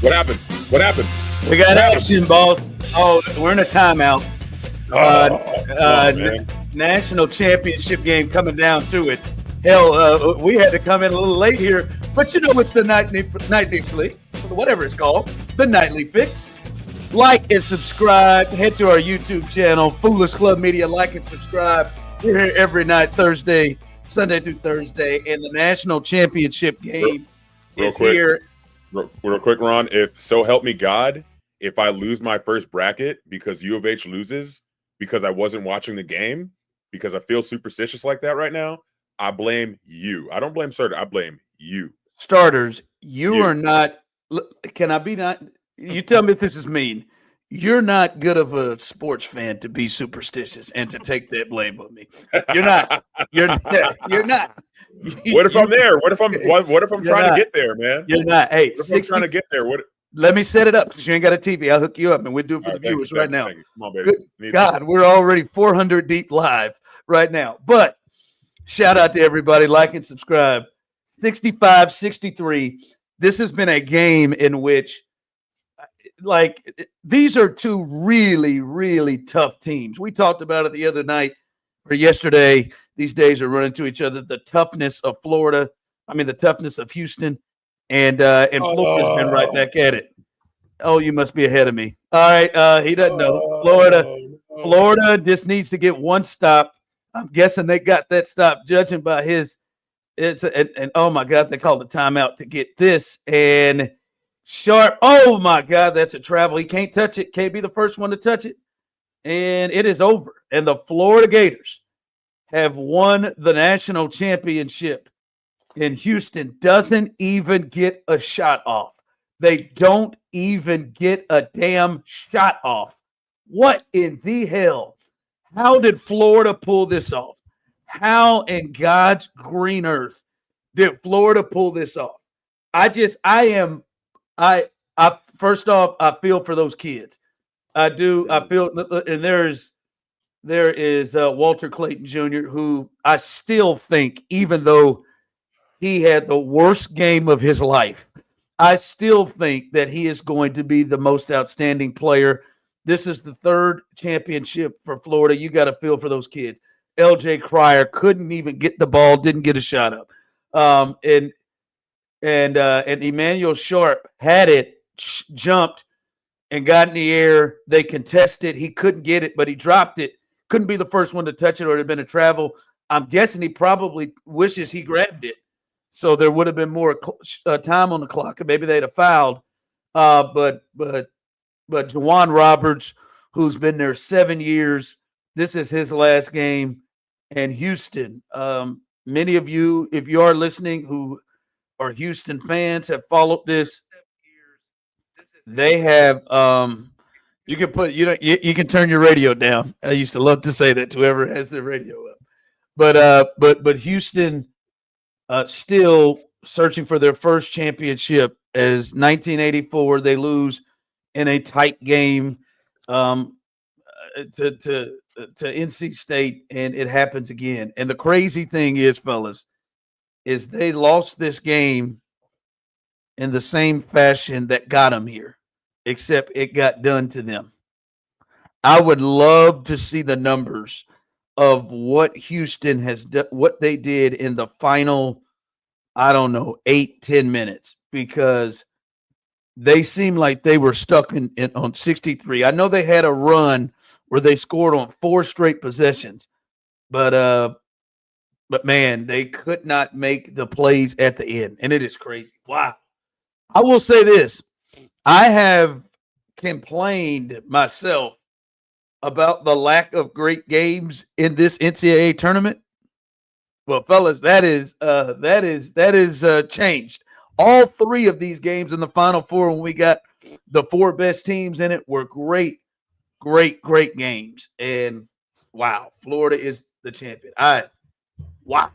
What happened? What happened? We got action, boss. Oh, we're in a timeout. National championship game coming down to it. Hell, we had to come in a little late here, but you know it's the nightly flick, whatever it's called, the nightly fix. Like and subscribe. Head to our YouTube channel, Foolish Club Media. Like and subscribe. We're here every night, Sunday through Thursday, and the national championship game is here. Real quick, Ron. If so help me God, if I lose my first bracket because U of H loses because I wasn't watching the game, because I feel superstitious like that right now, I blame you. I don't blame Serda. I blame you. Starters, you are not. Can I be not? You tell me if this is mean. You're not good of a sports fan to be superstitious and to take that blame on me. You're not. You're not. What if I'm there? What if I'm trying to get there, man? You're not. Hey, what if I'm trying to get there? What? Let me set it up because you ain't got a TV. I'll hook you up, and we'll do it for the viewers right now. Come on, baby. God, we're already 400 deep live right now. But shout out to everybody. Like and subscribe. 65-63. This has been a game in which, like, these are two really, really tough teams. We talked about it the other night or yesterday. These days are running to each other. The toughness of Florida. The toughness of Houston. And Florida's been right back at it. Oh, you must be ahead of me. All right. He doesn't know. Florida just needs to get one stop. I'm guessing they got that stop, judging by his. And oh my God, they called a timeout to get this. And Sharp, oh my God, that's a travel. He can't touch it. Can't be the first one to touch it. And it is over. And the Florida Gators have won the national championship. And Houston doesn't even get a shot off. They don't even get a damn shot off. What in the hell? How did Florida pull this off? How in God's green earth did Florida pull this off? First off, I feel for those kids. I do. I feel, and there is Walter Clayton Jr., who I still think, even though he had the worst game of his life, I still think that he is going to be the most outstanding player. This is the third championship for Florida. You got to feel for those kids. LJ Cryer couldn't even get the ball, didn't get a shot up. And Emmanuel Sharp had it, jumped, and got in the air. They contested. He couldn't get it, but he dropped it. Couldn't be the first one to touch it, or it had been a travel. I'm guessing he probably wishes he grabbed it, so there would have been more time on the clock, and maybe they'd have fouled. But Juwan Roberts, who's been there 7 years, this is his last game. And Houston, many of you, if you are listening, who are Houston fans, have followed this. They have. You can put you can turn your radio down. I used to love to say that to whoever has their radio up. But Houston still searching for their first championship. As 1984, they lose in a tight game to NC State, and it happens again. And the crazy thing is, fellas, is they lost this game in the same fashion that got them here, except it got done to them. I would love to see the numbers of what Houston has done, what they did in the final, 8-10 minutes, because they seem like they were stuck on 63. I know they had a run where they scored on 4 straight possessions, but man, they could not make the plays at the end, and it is crazy. Wow. I will say this. I have complained myself about the lack of great games in this NCAA tournament. Well, fellas, that is changed. All 3 of these games in the Final Four, when we got the 4 best teams in it, were great games. And wow, Florida is the champion. Wow.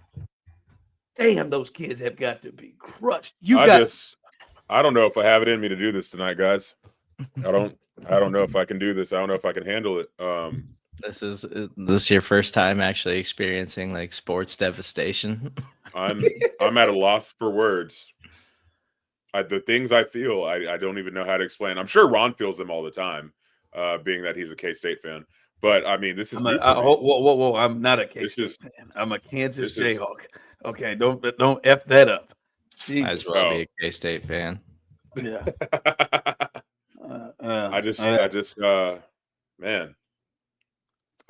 Damn, those kids have got to be crushed. I don't know if I have it in me to do this tonight, guys. I don't know if I can do this. I don't know if I can handle it. This is your first time actually experiencing like sports devastation. I'm at a loss for words. The things I feel, I don't even know how to explain. I'm sure Ron feels them all the time, being that he's a K-State fan. But I mean, this is new for me. Whoa! I'm not a K-State fan. I'm a Kansas Jayhawk. Okay, don't f that up. Might as well be a K-State fan. Yeah. I just, man.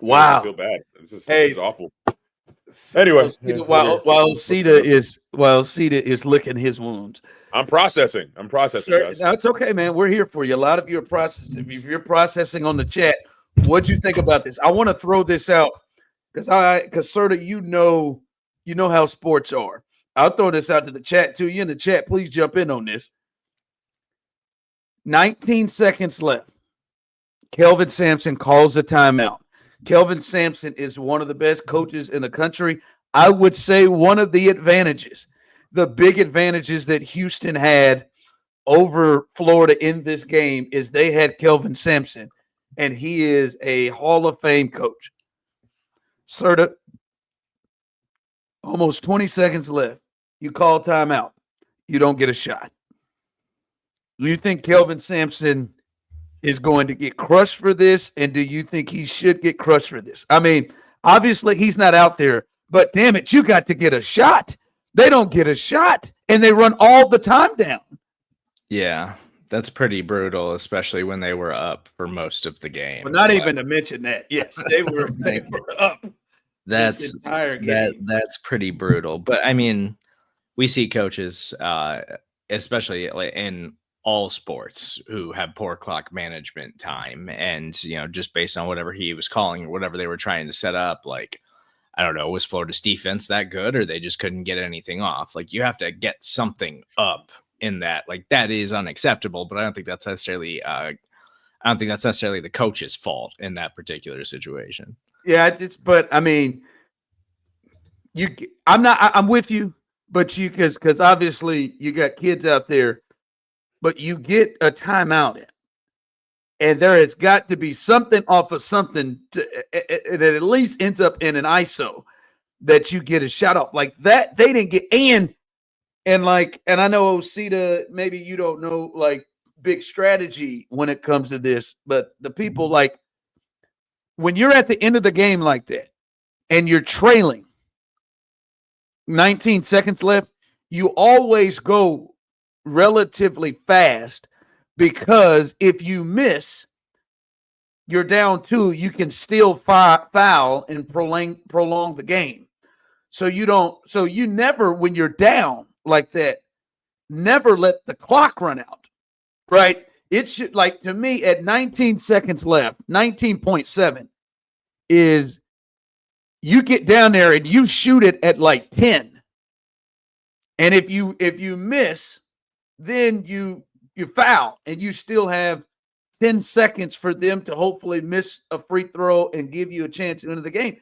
Wow. I feel bad. This is awful. Anyway, while Osita is licking his wounds, I'm processing. Guys. No, it's okay, man. We're here for you. A lot of you are processing. If you're processing on the chat, what'd you think about this? I want to throw this out because Serda, you know how sports are. I'll throw this out to the chat too. You in the chat, please jump in on this. 19 seconds left. Kelvin Sampson calls a timeout. Kelvin Sampson is one of the best coaches in the country. I would say one of the advantages, the big advantages that Houston had over Florida in this game is they had Kelvin Sampson, and he is a Hall of Fame coach. Serda, almost 20 seconds left. You call timeout. You don't get a shot. Do you think Kelvin Sampson is going to get crushed for this? And do you think he should get crushed for this? I mean, obviously he's not out there, but damn it, you got to get a shot. They don't get a shot, and they run all the time down. Yeah, that's pretty brutal, especially when they were up for most of the game. Well, not even to mention that. Yes, they were up. That's this entire game. That's pretty brutal. But I mean, we see coaches, especially in all sports, who have poor clock management time, and just based on whatever he was calling or whatever they were trying to set up, like, I don't know, was Florida's defense that good, or they just couldn't get anything off? Like, you have to get something up in that. Like, that is unacceptable, but I don't think that's necessarily the coach's fault in that particular situation. Yeah, but I mean, I'm with you, but because obviously you got kids out there, but you get a timeout in, and there has got to be something off of something that at least ends up in an ISO that you get a shot off like that. They didn't get and I know Osita, maybe you don't know like big strategy when it comes to this, but the people, like, when you're at the end of the game like that and you're trailing 19 seconds left, you always go relatively fast, because if you miss, you're down 2, you can still foul and prolong the game. So you never, when you're down like that, never let the clock run out, right? It should, like, to me, at 19 seconds left, 19.7 is you get down there and you shoot it at like 10. And if you miss, then you foul, and you still have 10 seconds for them to hopefully miss a free throw and give you a chance to end the game.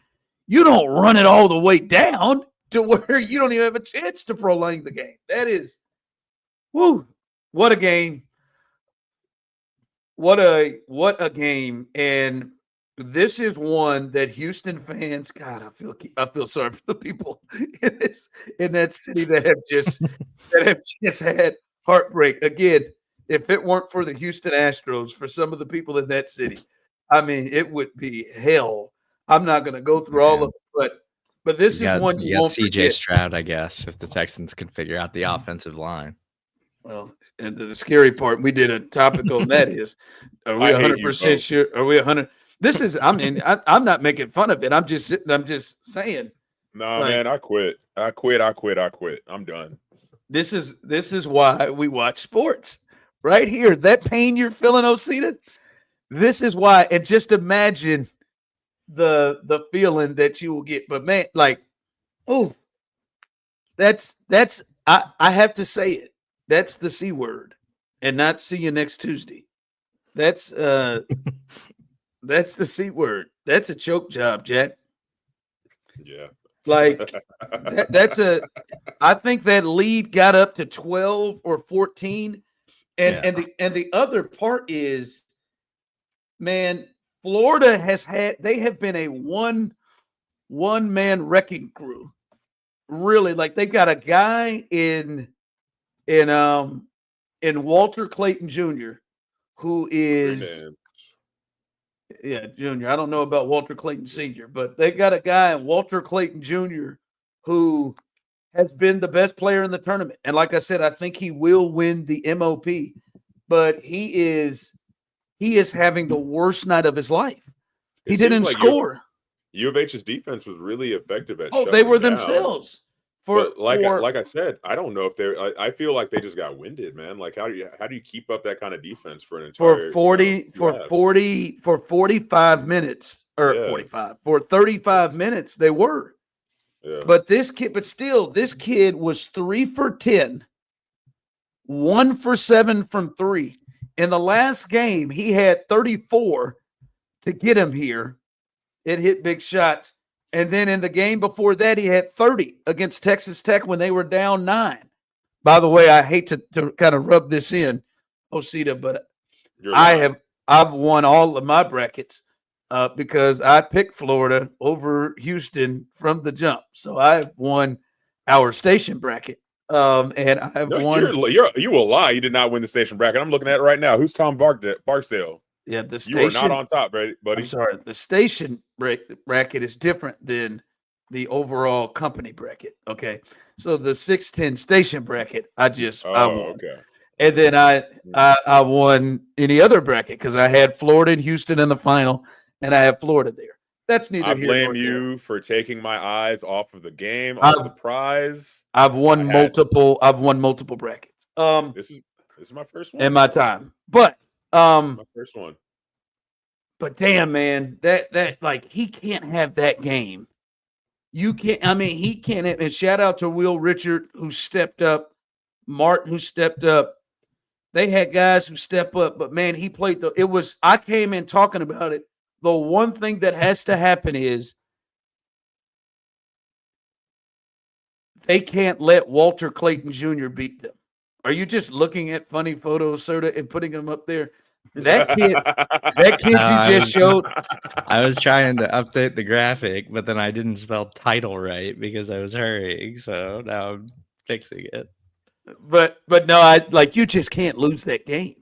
You don't run it all the way down to where you don't even have a chance to prolong the game. That is, what a game. What a game. And this is one that Houston fans, God, I feel sorry for the people in that city that have just had heartbreak. Again, if it weren't for the Houston Astros, for some of the people in that city, I mean, it would be hell. I'm not going to go through all of it, but this is one you won't CJ forget. Stroud, I guess, if the Texans can figure out the offensive line. Well, and the scary part, we did a topic on that is, are we 100% sure? Are we 100? This is, I mean, I'm not making fun of it. I'm just saying. Nah, man, I quit. I'm done. This is why we watch sports. Right here, that pain you're feeling, Osita. This is why, and just imagine the feeling that you will get. But man, like, that's I have to say it. That's the C word, and not see you next Tuesday. That's the C word. That's a choke job, Jack. Yeah. Like I think that lead got up to 12 or 14. And the other part is, man, Florida they have been a one man wrecking crew. Really, like, they've got a guy in in Walter Clayton Jr., who is Junior. I don't know about Walter Clayton Sr., but they got a guy in Walter Clayton Jr. who has been the best player in the tournament. And like I said, I think he will win the MOP, but he is having the worst night of his life. He didn't score. U of H's defense was really effective at they were themselves. Like I said, I don't know if they're. I feel like they just got winded, man. Like how do you keep up that kind of defense for an entire 45 minutes or 45 for 35 minutes they were. Yeah. But this kid was 3 for 10, 1 for 7 from 3. In the last game, he had 34 to get him here. It hit big shots. And then in the game before that, he had 30 against Texas Tech when they were down 9. By the way, I hate to kind of rub this in, Osita, but I've won all of my brackets because I picked Florida over Houston from the jump. So I've won our station bracket. And I've won. You will lie. You did not win the station bracket. I'm looking at it right now. Who's Tom Barksdale? Yeah, the station. You are not on top, buddy. I'm sorry. The station bracket is different than the overall company bracket. Okay, so the 610 station bracket, I won. Okay. And then I won any other bracket because I had Florida and Houston in the final, and I have Florida there. That's neither here nor there. I blame you for taking my eyes off of the game, off the prize. I've won multiple brackets. This is my first one in my time, but. My first one. But damn, man, that like he can't have that game. You can't. I mean, he can't. And shout out to Will Richard who stepped up, Martin who stepped up. They had guys who step up, but man, he played I came in talking about it. The one thing that has to happen is they can't let Walter Clayton Jr. beat them. Are you just looking at funny photos, Serda, and putting them up there? That kid you just showed. I was trying to update the graphic, but then I didn't spell title right because I was hurrying. So now I'm fixing it. But no, you just can't lose that game.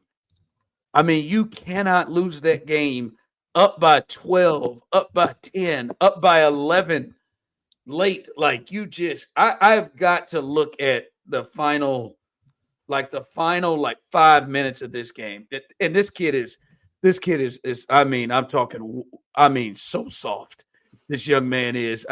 I mean, you cannot lose that game up by 12, up by 10, up by 11 late. Like I've got to look at the final 5 minutes of this game. And this kid is so soft. This young man is.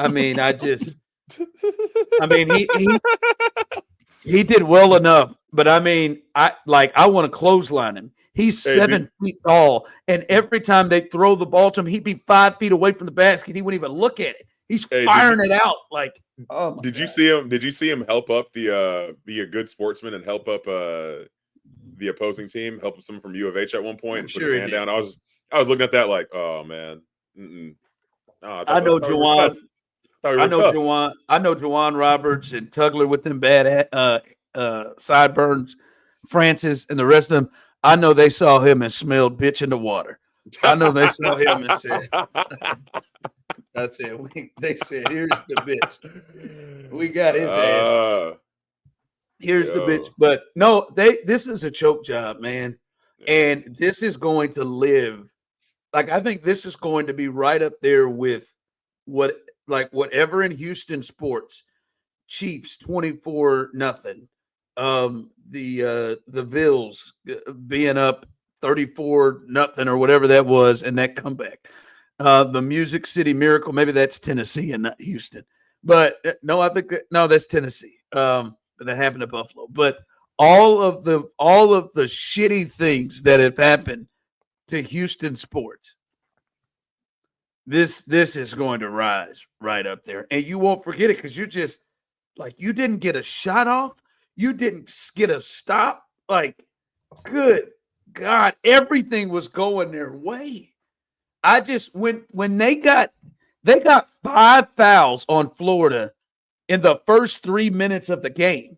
He did well enough, but I want to clothesline him. He's 7 feet tall, and every time they throw the ball to him, he'd be 5 feet away from the basket. He wouldn't even look at it. He's firing it out like. Oh did you see him? Did you see him help up be a good sportsman and help up the opposing team? Help someone from U of H at one point and put his hand down. I was looking at that like, oh man. I know Juwan. I know Juwan Roberts and Tugler with them bad sideburns, Francis and the rest of them. I know they saw him and smelled bitch in the water. I know they saw him and said, that's it. They said, here's the bitch. We got his ass. Here's the bitch. But no, this is a choke job, man. And this is going to live. Like, I think this is going to be right up there with whatever in Houston sports. Chiefs 24-0. The Bills being up 34-0 or whatever that was, and that comeback. The Music City Miracle, maybe that's Tennessee and not Houston. But no, that's Tennessee. But that happened to Buffalo. But all of the shitty things that have happened to Houston sports, this is going to rise right up there. And you won't forget it because you're just like, you didn't get a shot off. You didn't get a stop. Like, good God, everything was going their way. I just when they got 5 fouls on Florida in the first 3 minutes of the game,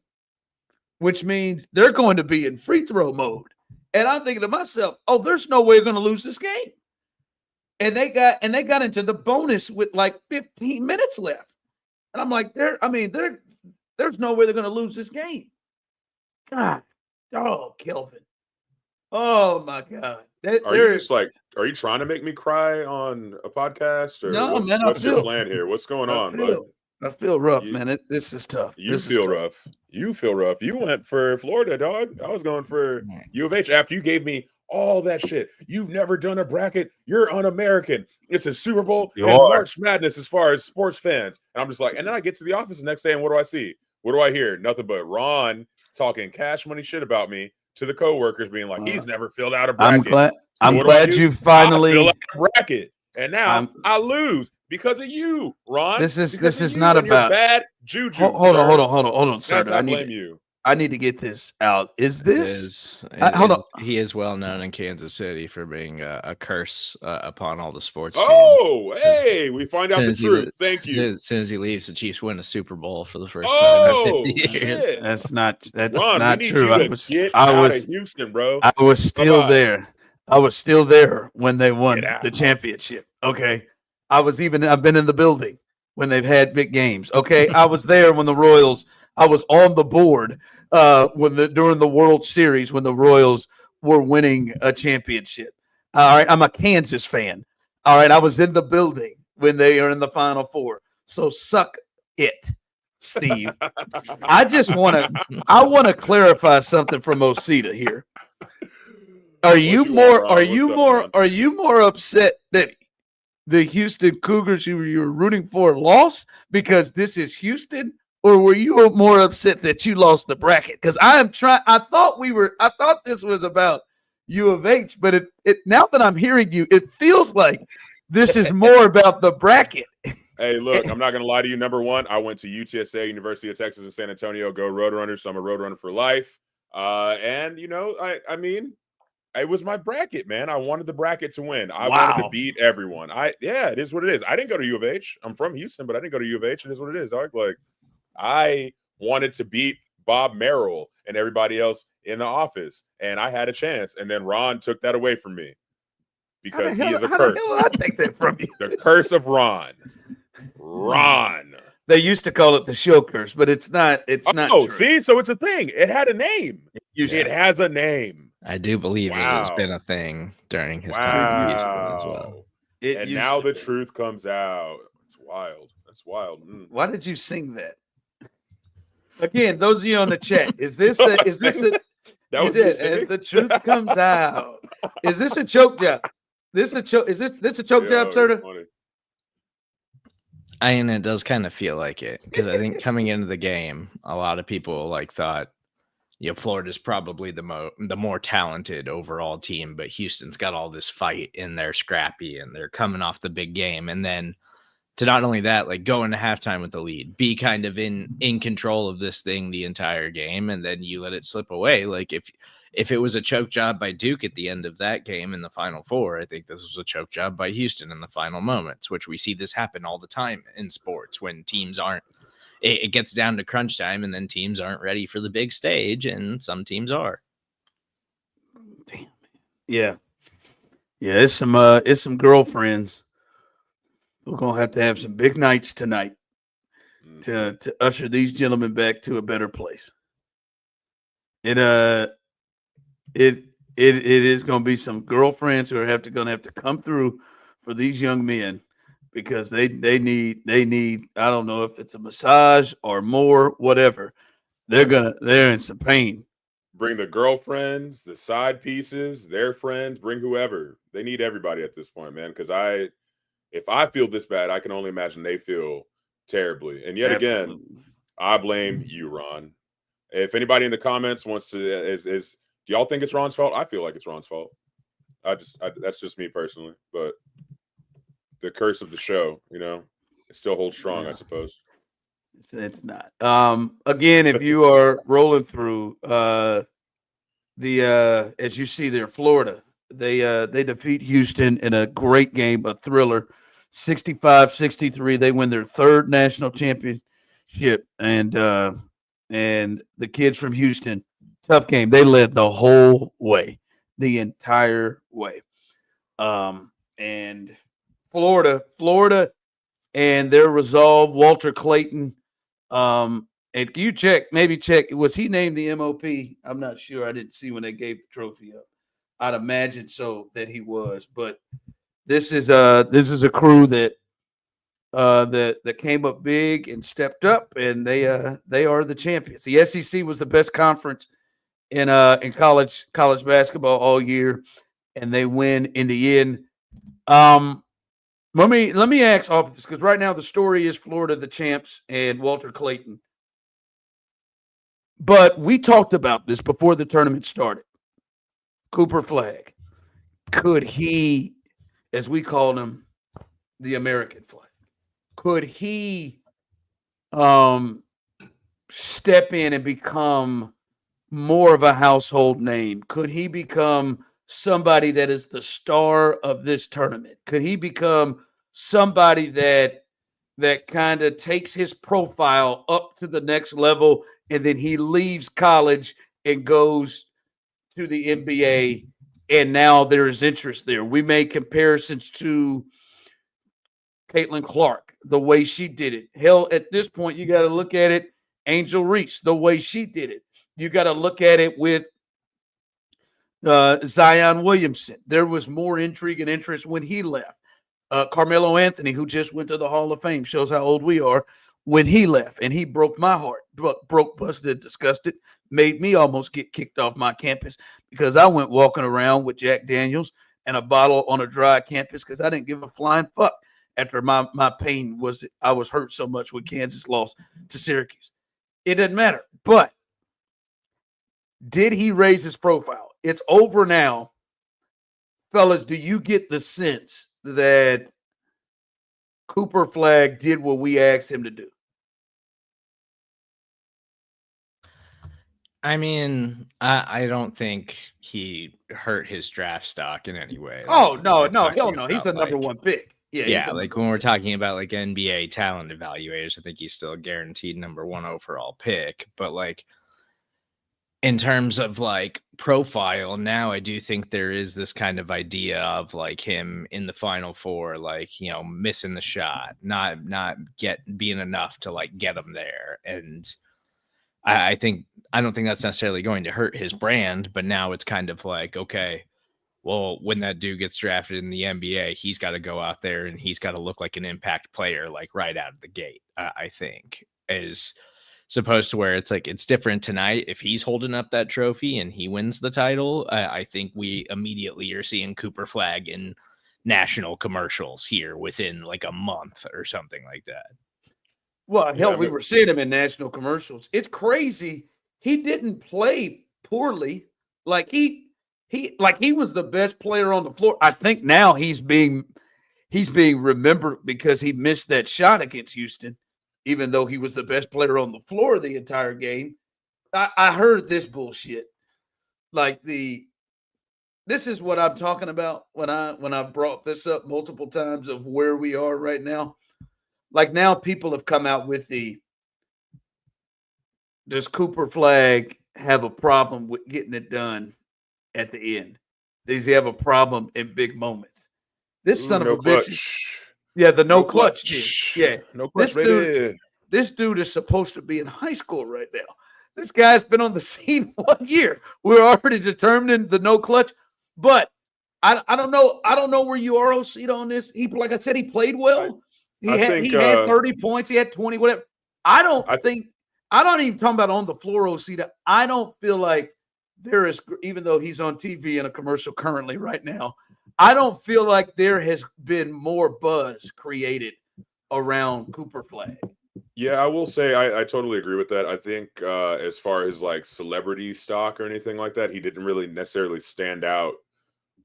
which means they're going to be in free throw mode. And I'm thinking to myself, oh, there's no way they're going to lose this game. And they got into the bonus with like 15 minutes left. And I'm like, there's no way they're going to lose this game. God Oh, Kelvin. Oh my God. Are you trying to make me cry on a podcast, or No, man, what's your plan here? What's going on, bud? I feel rough, You, man. This is tough. you feel rough. You feel rough. You went for Florida, dog. I was going for U of H after you gave me all that shit. You've never done a bracket. You're un-American. It's a Super Bowl and March Madness as far as sports fans. And I'm just like, and then I get to the office the next day, and what do I see? What do I hear? Nothing but Ron talking cash money shit about me to the coworkers, being like, he's never filled out a bracket. I'm glad you finally fill out a bracket, and now I lose because of you, Ron. This is not about bad juju. Hold on, sir. I blame you. I need to get this out. Is this? Hold on. He is well known in Kansas City for being a curse upon all the sports. Oh, hey, we find out the truth. Thank you. As soon as he leaves, the Chiefs win a Super Bowl for the first time. Shit. That's not Ron, not we need true. You to get out of Houston, bro. I was still there. I was still there when they won the championship. Okay. I've been in the building when they've had big games. Okay. I was there when the Royals, I was on the board during the World Series when the Royals were winning a championship. All right. I'm a Kansas fan. All right. I was in the building when they are in the Final Four. So suck it, Steve. I want to clarify something from Osita here. Are you more upset that the Houston Cougars you were rooting for lost because this is Houston, or were you more upset that you lost the bracket? Because I thought this was about U of H, but it now that I'm hearing you, it feels like this is more about the bracket. Hey, look, I'm not gonna lie to you. Number one, I went to UTSA, University of Texas in San Antonio. Go Roadrunners! So I'm a Roadrunner for life. And I mean, it was my bracket, man. I wanted the bracket to win. I wanted to beat everyone. It is what it is. I didn't go to U of H. I'm from Houston, but I didn't go to U of H. It is what it is, dog. Like, I wanted to beat Bob Merrill and everybody else in the office, and I had a chance. And then Ron took that away from me because he is a curse. How the hell did I take that from you? The curse of Ron. Ron. They used to call it the show curse, but it's not. It's not. Oh, true. See, so it's a thing. It had a name. It has a name. I do believe it has been a thing during his time in Houston as well. And now the truth comes out. It's wild. That's wild. Why did you sing that? Again, those of you on the chat, is this a you did, and the truth comes out. Is this a choke job? Is this a choke job, Serda? And it does kind of feel like it, because I think coming into the game, a lot of people thought, Florida's probably the more talented overall team, but Houston's got all this fight and they're scrappy and they're coming off the big game. And then to not only that, go into halftime with the lead, be kind of in control of this thing the entire game, and then you let it slip away. If it was a choke job by Duke at the end of that game in the Final Four, I think this was a choke job by Houston in the final moments, which we see this happen all the time in sports when teams aren't. It gets down to crunch time, and then teams aren't ready for the big stage, and some teams are. Damn. Yeah. It's some girlfriends. We're gonna have some big nights tonight to usher these gentlemen back to a better place. It is gonna be some girlfriends who are gonna have to come through for these young men, because they need I don't know if it's a massage or more, whatever. They're in some pain. Bring the girlfriends, the side pieces, their friends, bring whoever. They need everybody at this point, man. Because if I feel this bad, I can only imagine they feel terribly. And yet again, I blame you, Ron. If anybody in the comments wants to do y'all think it's Ron's fault? I feel like it's Ron's fault. That's just me personally, but the curse of the show, it still holds strong, I suppose. It's not. Again, if you are rolling through as you see there, Florida, they defeat Houston in a great game, a thriller, 65-63. They win their third national championship, and the kids from Houston, tough game. They led the whole way, the entire way. And Florida and their resolve, Walter Clayton, And can you maybe check, was he named the MOP? I'm not sure. I didn't see when they gave the trophy up. I'd imagine so that he was, but this is a crew that came up big and stepped up, and they are the champions. The SEC was the best conference in college basketball all year, and they win in the end. Let me ask off this, because right now the story is Florida the champs and Walter Clayton. But we talked about this before the tournament started. Cooper Flagg, could he, as we call him, the American flag, could he step in and become more of a household name? Could he become somebody that is the star of this tournament? Could he become somebody that kind of takes his profile up to the next level, and then he leaves college and goes to the NBA, and now there is interest there? We made comparisons to Caitlin Clark, the way she did it. Hell, at this point, you got to look at it, Angel Reese, the way she did it. You got to look at it with Zion Williamson. There was more intrigue and interest when he left. Carmelo Anthony, who just went to the Hall of Fame, shows how old we are, when he left, and he broke my heart. Broke, busted, disgusted, made me almost get kicked off my campus because I went walking around with Jack Daniels and a bottle on a dry campus because I didn't give a flying fuck after my pain was, I was hurt so much when Kansas lost to Syracuse. It didn't matter. But did he raise his profile? It's over now. Fellas, do you get the sense that Cooper Flagg did what we asked him to do? I mean, I don't think he hurt his draft stock in any way. Oh, no, hell no. He's the number one pick. Yeah, like when we're talking about like NBA talent evaluators, I think he's still a guaranteed number one overall pick. But like in terms of like profile, now I do think there is this kind of idea of like him in the Final Four, like, you know, missing the shot, not being enough to like get him there. And I don't think that's necessarily going to hurt his brand, but now it's kind of like, okay, well, when that dude gets drafted in the NBA, he's got to go out there and he's got to look like an impact player, like right out of the gate, I think, as opposed to where it's like, it's different tonight. If he's holding up that trophy and he wins the title, I think we immediately are seeing Cooper Flagg in national commercials here within like a month or something like that. Well, hell, we were seeing him in national commercials. It's crazy. He didn't play poorly. Like he was the best player on the floor. I think now he's being remembered because he missed that shot against Houston, even though he was the best player on the floor the entire game. I heard this bullshit. Like this is what I'm talking about when I brought this up multiple times of where we are right now. Like now people have come out with does Cooper Flagg have a problem with getting it done at the end? Does he have a problem in big moments? This son of a bitch. Yeah, the no clutch. Yeah. No clutch, this dude is supposed to be in high school right now. This guy's been on the scene 1 year. We're already determining the no clutch. But I don't know. I don't know where you are, Osita, on this. He, like I said, he played well. He had 30 points. He had 20, whatever. I don't even talk about on the floor, Osita. I don't feel like there is, even though he's on TV in a commercial currently right now, I don't feel like there has been more buzz created around Cooper Flagg. Yeah, I will say I totally agree with that. I think as far as like celebrity stock or anything like that, he didn't really necessarily stand out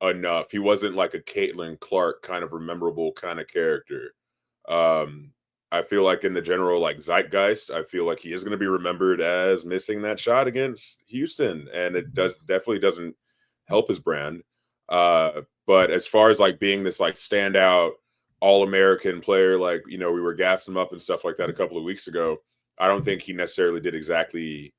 enough. He wasn't like a Caitlin Clark kind of memorable kind of character. I feel like in the general like zeitgeist, I feel like he is going to be remembered as missing that shot against Houston, and it definitely doesn't help his brand. But as far as like being this like standout all-American player, like, you know, we were gassing him up and stuff like that a couple of weeks ago, I don't think he necessarily did exactly,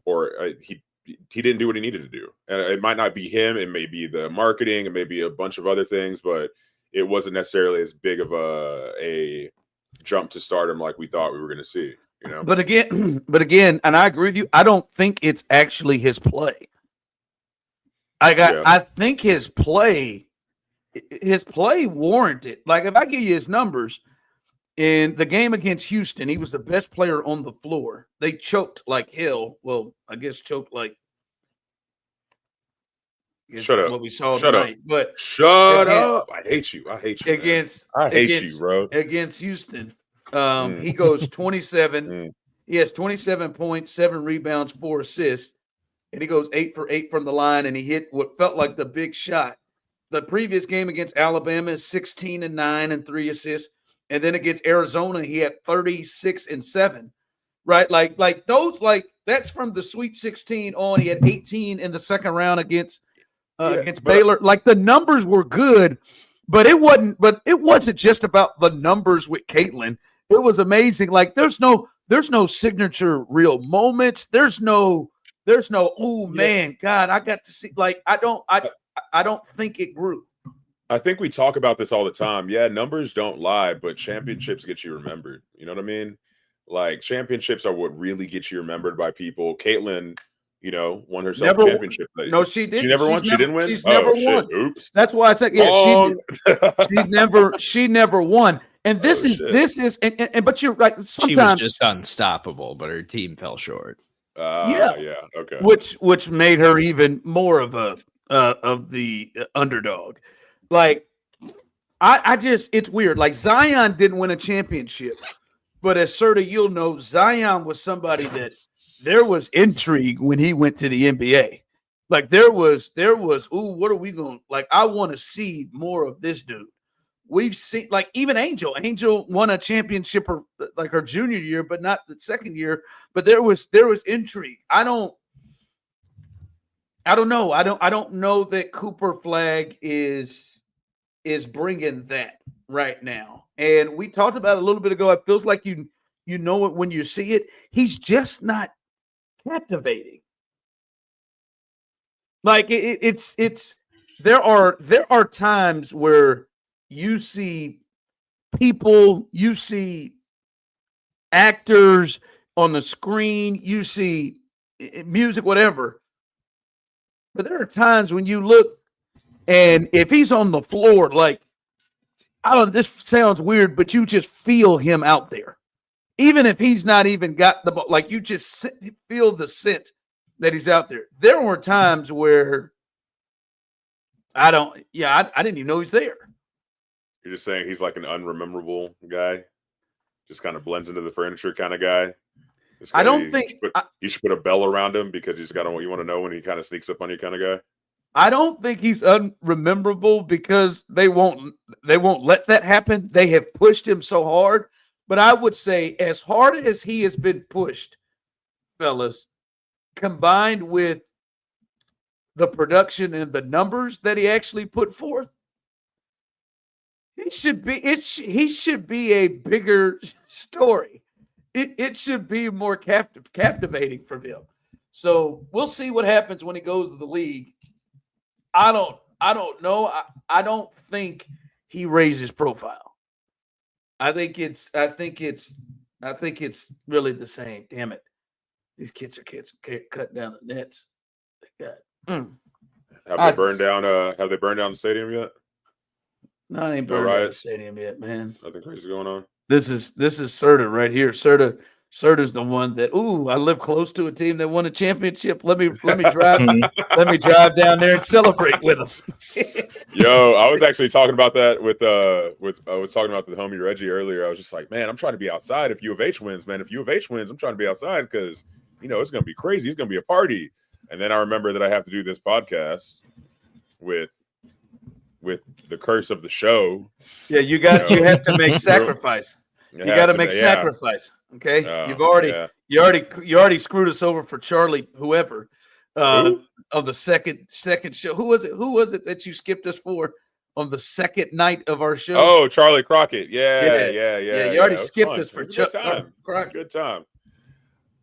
or he didn't do what he needed to do. And it might not be him, it may be the marketing, it may be a bunch of other things, but it wasn't necessarily as big of a jump to stardom like we thought we were going to see. You know, But again, and I agree with you. I don't think it's actually his play. I think his play warranted. Like if I give you his numbers in the game against Houston, he was the best player on the floor. They choked like hell. Well, I guess choked like shut up. What we saw Shut tonight. up. But Shut up. I hate you. I hate you. I hate you, bro. Against Houston, he goes 27. He has 27 points, 7 rebounds, 4 assists, and he goes 8 for 8 from the line, and he hit what felt like the big shot. The previous game against Alabama is 16 and 9 and 3 assists, and then against Arizona he had 36 and 7. Right, like those, like that's from the Sweet 16 on. He had 18 in the second round against Baylor. Like the numbers were good, but it wasn't. But it wasn't just about the numbers with Caitlin. It was amazing. Like there's no signature real moments. There's no. Oh man, God, I got to see. Like I don't think it grew. I think we talk about this all the time. Yeah, numbers don't lie, but championships get you remembered. You know what I mean? Like championships are what really get you remembered by people. Caitlin, won herself a championship. No, she didn't. She never won. She didn't win. She's never won. Oops. That's why I said, she never won. And this is, but you're right. Sometimes she was just unstoppable, but her team fell short. Okay. Which made her even more of the underdog. Like, it's weird. Like Zion didn't win a championship. But as Serda, you'll know, Zion was somebody that there was intrigue when he went to the NBA. Like there was, what are we going? Like I want to see more of this dude. We've seen like even Angel won a championship like her junior year, but not the second year. But there was intrigue. I don't know. I don't know that Cooper Flagg is bringing that right now. And we talked about it a little bit ago. It feels like you know it when you see it. He's just not captivating. Like it's there are times where you see people, you see actors on the screen, you see music, whatever. But there are times when you look and if he's on the floor, like this sounds weird, but you just feel him out there. Even if he's not even got the ball, like you just feel the sense that he's out there. There were times where I didn't even know he's there. You're just saying he's like an unrememberable guy, just kind of blends into the furniture kind of guy. I don't think you should put a bell around him because he's got what you want to know when he kind of sneaks up on you kind of guy. I don't think he's unrememberable because they won't let that happen. They have pushed him so hard. But I would say as hard as he has been pushed, fellas, combined with the production and the numbers that he actually put forth, he should be a bigger story. It should be more captivating for him. So we'll see what happens when he goes to the league. I don't know. I don't think he raises profile. I think it's really the same. Damn it. These kids are cutting down the nets. Have they burned down the stadium yet? No, I ain't burned down the stadium yet, man. Nothing crazy going on. This is Serda right here. Serda's the one that I live close to a team that won a championship. Let me drive let me drive down there and celebrate with them. Yo, I was actually talking about that with I was talking about the homie Reggie earlier. I was just like, man, I'm trying to be outside if U of H wins, man. If U of H wins, I'm trying to be outside because it's gonna be crazy. It's gonna be a party. And then I remember that I have to do this podcast with the curse of the show. Yeah, you have to make sacrifice. You got to make sacrifice. Okay, you already screwed us over for Charlie, whoever, of the second show. Who was it that you skipped us for on the second night of our show? Oh, Charlie Crockett. Yeah. You already skipped us for Crockett. Good time.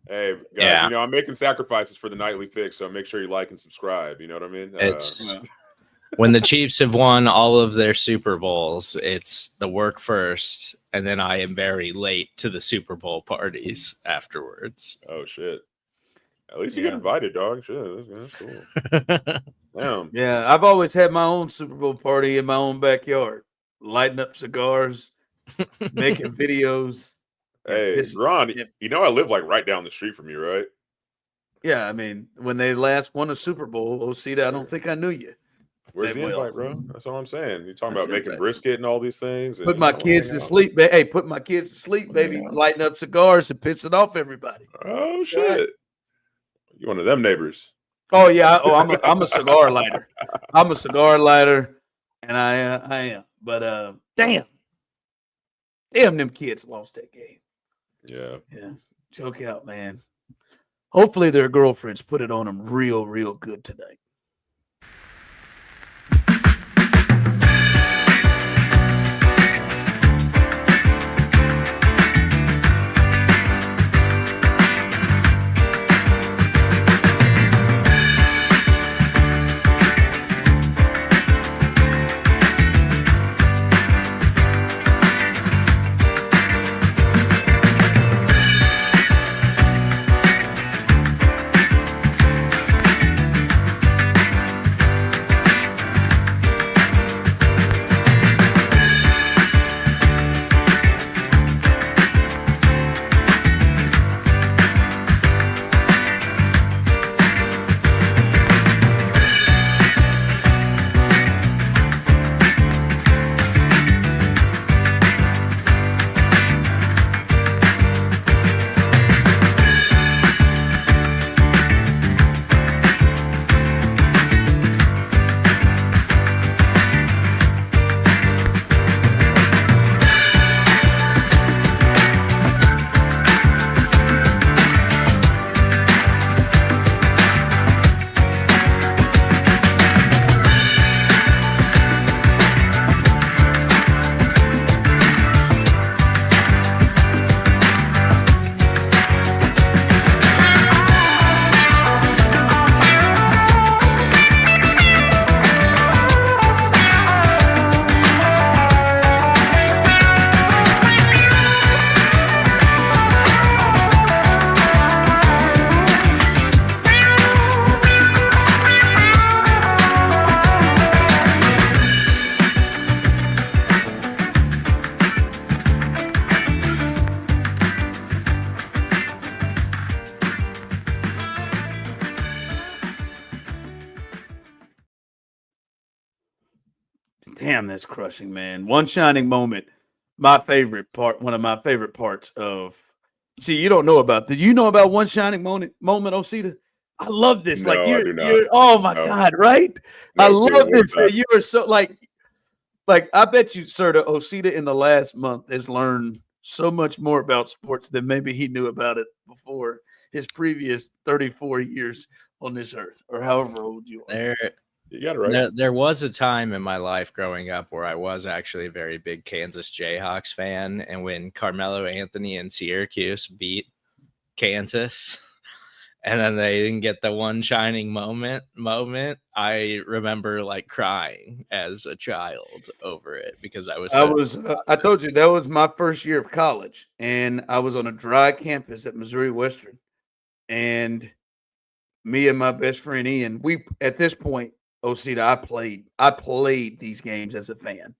Hey guys, I'm making sacrifices for the nightly fix, so make sure you like and subscribe. You know what I mean? When the Chiefs have won all of their Super Bowls, it's the work first, and then I am very late to the Super Bowl parties afterwards. Oh shit! At least you get invited, dog. Shit, that's cool. Damn. Yeah, I've always had my own Super Bowl party in my own backyard, lighting up cigars, making videos. Hey, Ron, you know I live like right down the street from you, right? Yeah, I mean, when they last won a Super Bowl, Osita, I don't think I knew you. Where's the invite, bro? That's all I'm saying. You're talking about making brisket and all these things. And put my kids to sleep. Hey, put my kids to sleep, baby. Lighting up cigars and pissing off everybody. Oh shit! You one of them neighbors? Oh yeah. I'm a cigar lighter. I'm a cigar lighter, and I am. But damn, them kids lost that game. Yeah. Choke out, man. Hopefully their girlfriends put it on them real, real good tonight. Damn, that's crushing, man. One shining moment. My favorite part, one of my favorite parts of. See, you don't know about. Do you know about one shining moment, Osita? I love this. No, like I do not. you're. Oh my God, right? No, I love this. that. You are so like. I bet you, Serda, Osita in the last month has learned so much more about sports than maybe he knew about it before his previous 34 years on this earth, or however old you are. You got it right. There was a time in my life growing up where I was actually a very big Kansas Jayhawks fan. And when Carmelo Anthony and Syracuse beat Kansas and then they didn't get the one shining moment, I remember like crying as a child over it because I told you that was my first year of college, and I was on a dry campus at Missouri Western, and me and my best friend Ian, we at this point, Osita, I played these games as a fan.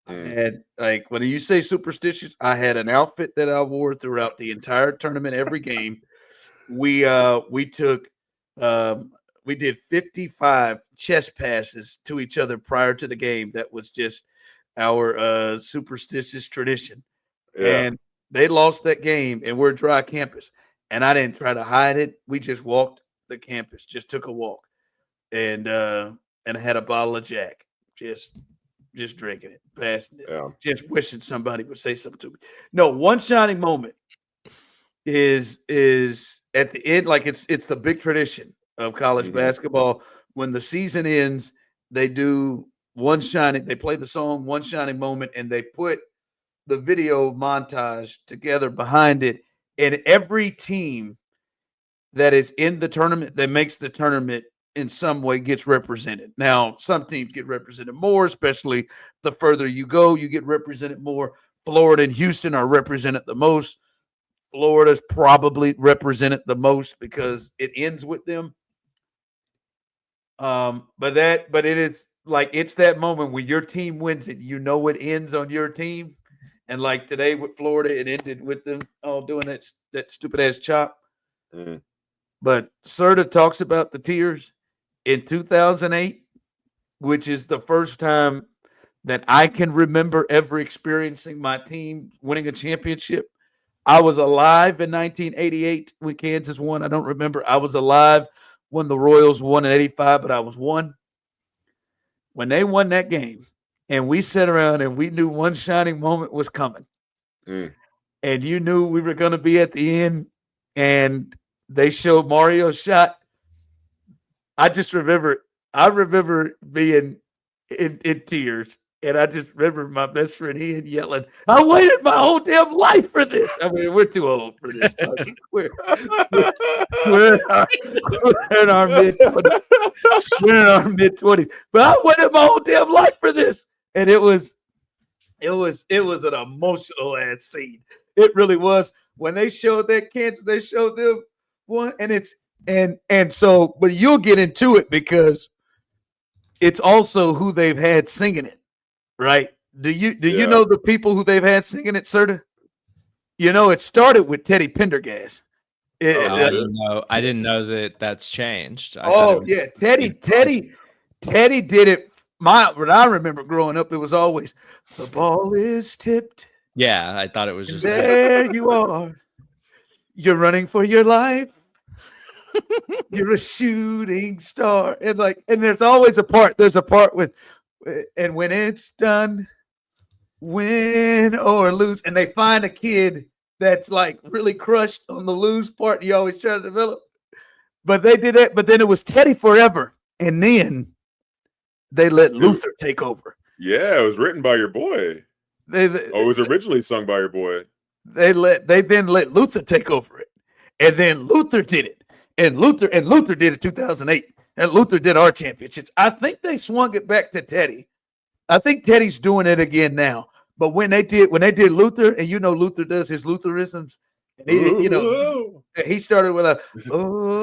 And like when you say superstitious, I had an outfit that I wore throughout the entire tournament, every game. We did 55 chest passes to each other prior to the game. That was just our superstitious tradition. Yeah. And they lost that game, and we're a dry campus. And I didn't try to hide it. We just walked the campus, just took a walk. And I had a bottle of Jack, just drinking it, passing it, just wishing somebody would say something to me. No, one shining moment is at the end, like it's the big tradition of college basketball. When the season ends, they do they play the song One Shining Moment, and they put the video montage together behind it. And every team that is in the tournament, that makes the tournament, in some way gets represented. Now, some teams get represented more, especially the further you go, you get represented more. Florida and Houston are represented the most. Florida's probably represented the most because it ends with them. But it is like it's that moment when your team wins it, you know it ends on your team. And like today with Florida, it ended with them all doing that stupid ass chop. Mm. But Serda talks about the tears in 2008, which is the first time that I can remember ever experiencing my team winning a championship. I was alive in 1988 when Kansas won. I don't remember. I was alive when the Royals won in 85, but I was one. When they won that game, and we sat around and we knew one shining moment was coming. Mm. And you knew we were going to be at the end, and they showed Mario's shot. I remember being in tears. And I just remember my best friend Ian yelling, "I waited my whole damn life for this." I mean, we're too old for this. We're in our mid-20s. We're in our mid-20s. But I waited my whole damn life for this. And it was an emotional ass scene. It really was. When they showed that Kansas, they showed them one, and so, but you'll get into it because it's also who they've had singing it. Right? Do you know the people who they've had singing it, Serda? You know, it started with Teddy Pendergast. I didn't know that that's changed. Teddy did it. What I remember growing up, it was always the ball is tipped. Yeah, I thought it was just there. You are. You're running for your life. You're a shooting star, and there's always a part. There's a part with. And when it's done, win or lose, and they find a kid that's like really crushed on the lose part, you always try to develop. But they did that. But then it was Teddy forever, and then they let Luther take over. Yeah, it was written by your boy. It was originally sung by your boy. They then let Luther take over it, and then Luther did it, and Luther did it 2008. And Luther did our championships. I think they swung it back to Teddy. I think Teddy's doing it again now. But when they did Luther, and you know Luther does his Lutherisms, and he started with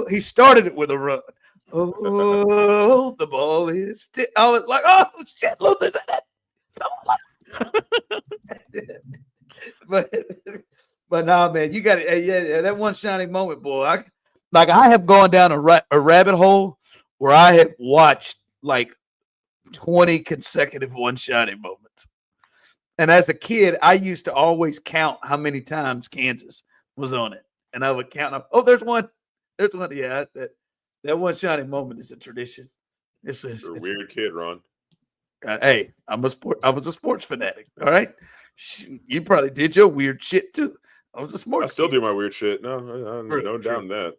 he started it with a run. Oh, the ball is I was like, oh shit, Luther's in it. But nah, man, you got it. Yeah, that one shining moment, boy. I have gone down a rabbit hole where I have watched like 20 consecutive one shining moments. And as a kid, I used to always count how many times Kansas was on it. And I would count up. Oh, there's one. There's one. Yeah, that one shining moment is a tradition. It's a weird kid, Ron. Hey, I was a sports fanatic. All right. Shoot, you probably did your weird shit too. I still do my weird shit. No doubt in that.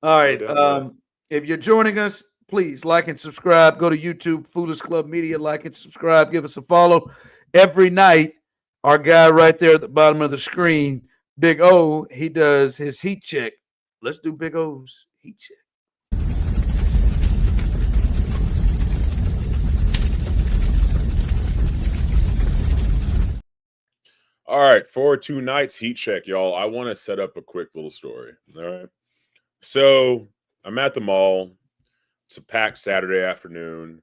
All right. If you're joining us, please like and subscribe. Go to YouTube, Foolish Club Media, like and subscribe. Give us a follow. Every night, our guy right there at the bottom of the screen, Big O, he does his heat check. Let's do Big O's heat check. All right, for tonight's heat check, y'all, I want to set up a quick little story. All right. So I'm at the mall. It's a packed Saturday afternoon.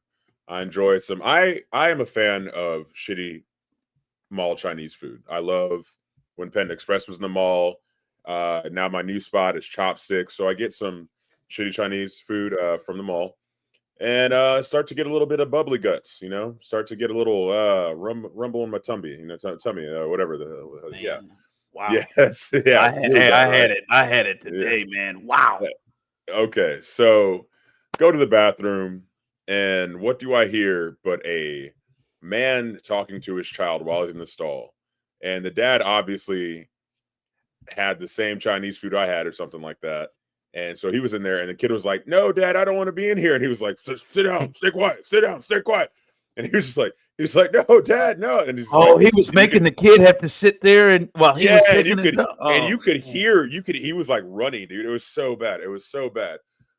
I enjoy some. I am a fan of shitty mall Chinese food. I love when Panda Express was in the mall. Now my new spot is Chopsticks. So I get some shitty Chinese food from the mall. And start to get a little bit of bubbly guts, start to get a little rumble in my tummy, tummy, whatever the yeah. Wow. Yes. Yeah. I had it today, man. Wow. Okay. So go to the bathroom, and what do I hear but a man talking to his child while he's in the stall? And the dad obviously had the same Chinese food I had or something like that. And so he was in there, and the kid was like, "No, Dad, I don't want to be in here." And he was like, "Sit down, stay quiet, sit down, stay quiet." And he was like, "No, Dad, no." And he was making the kid have to sit there and while he was taking he was like running, dude. It was so bad.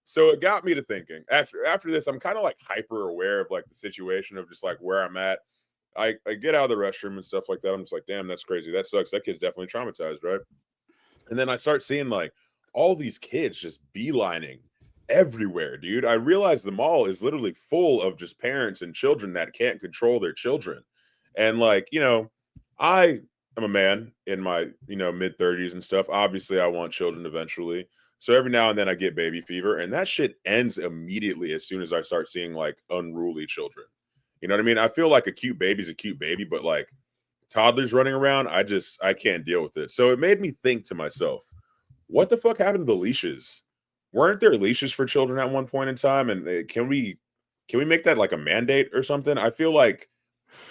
So it got me to thinking. After this, I'm kind of like hyper aware of like the situation of just like where I'm at. I get out of the restroom and stuff like that. I'm just like, damn, that's crazy. That sucks. That kid's definitely traumatized, right? And then I start seeing like all these kids just beelining everywhere, dude. I realize the mall is literally full of just parents and children that can't control their children. And like, I am a man in my, mid 30s and stuff. Obviously, I want children eventually. So every now and then I get baby fever, and that shit ends immediately as soon as I start seeing like unruly children. You know what I mean? I feel like a cute baby's a cute baby, but like toddlers running around, I can't deal with it. So it made me think to myself, what the fuck happened to the leashes? Weren't there leashes for children at one point in time? And can we make that like a mandate or something? I feel like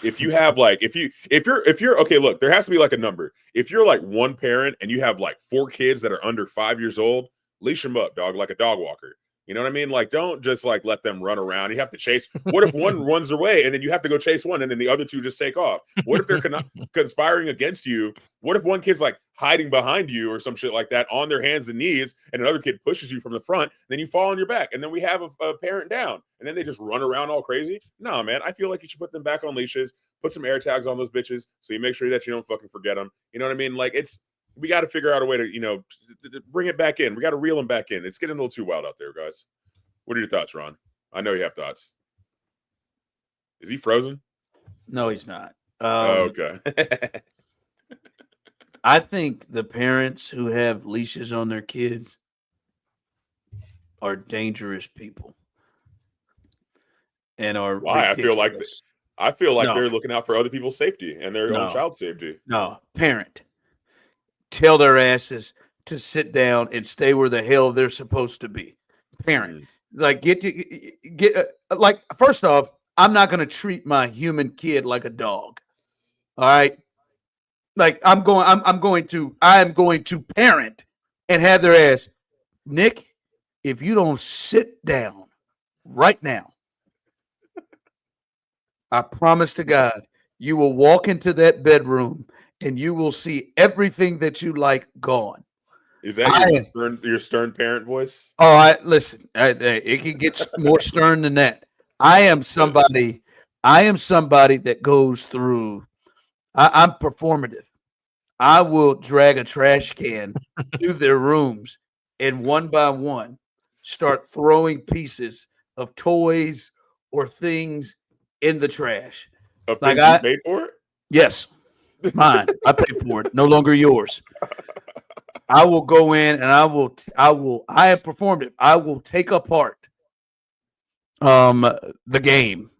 if you have like if you're okay, look, there has to be like a number. If you're like one parent and you have like 4 kids that are under 5 years old, leash them up, dog, like a dog walker. You know what I mean? Like, don't just like let them run around. You have to chase. What if one runs away and then you have to go chase one and then the other 2 just take off? What if they're conspiring against you? What if one kid's like hiding behind you or some shit like that on their hands and knees and another kid pushes you from the front, then you fall on your back and then we have a parent down and then they just run around all crazy? No, man, I feel like you should put them back on leashes, put some air tags on those bitches so you make sure that you don't fucking forget them. You know what I mean? Like, we got to figure out a way to, bring it back in. We got to reel them back in. It's getting a little too wild out there, guys. What are your thoughts, Ron? I know you have thoughts. Is he frozen? No, he's not. Okay. I think the parents who have leashes on their kids are dangerous people. And are why? ridiculous. I feel like No. they're looking out for other people's safety and their own child safety. No, parent. Tell their asses to sit down and stay where the hell they're supposed to be. Parent. Like like, first off, I'm not going to treat my human kid like a dog. All right. Like I am going to parent and have their ass. Nick, if you don't sit down right now, I promise to God, you will walk into that bedroom and you will see everything that you like gone. Is that your stern parent voice? Oh, listen. It can get more stern than that. I am somebody that goes through. I'm performative. I will drag a trash can through their rooms and one by one start throwing pieces of toys or things in the trash. Of things you paid for it? Yes, it's mine. I paid for it. No longer yours. I will go in and I am performative. I will take apart the game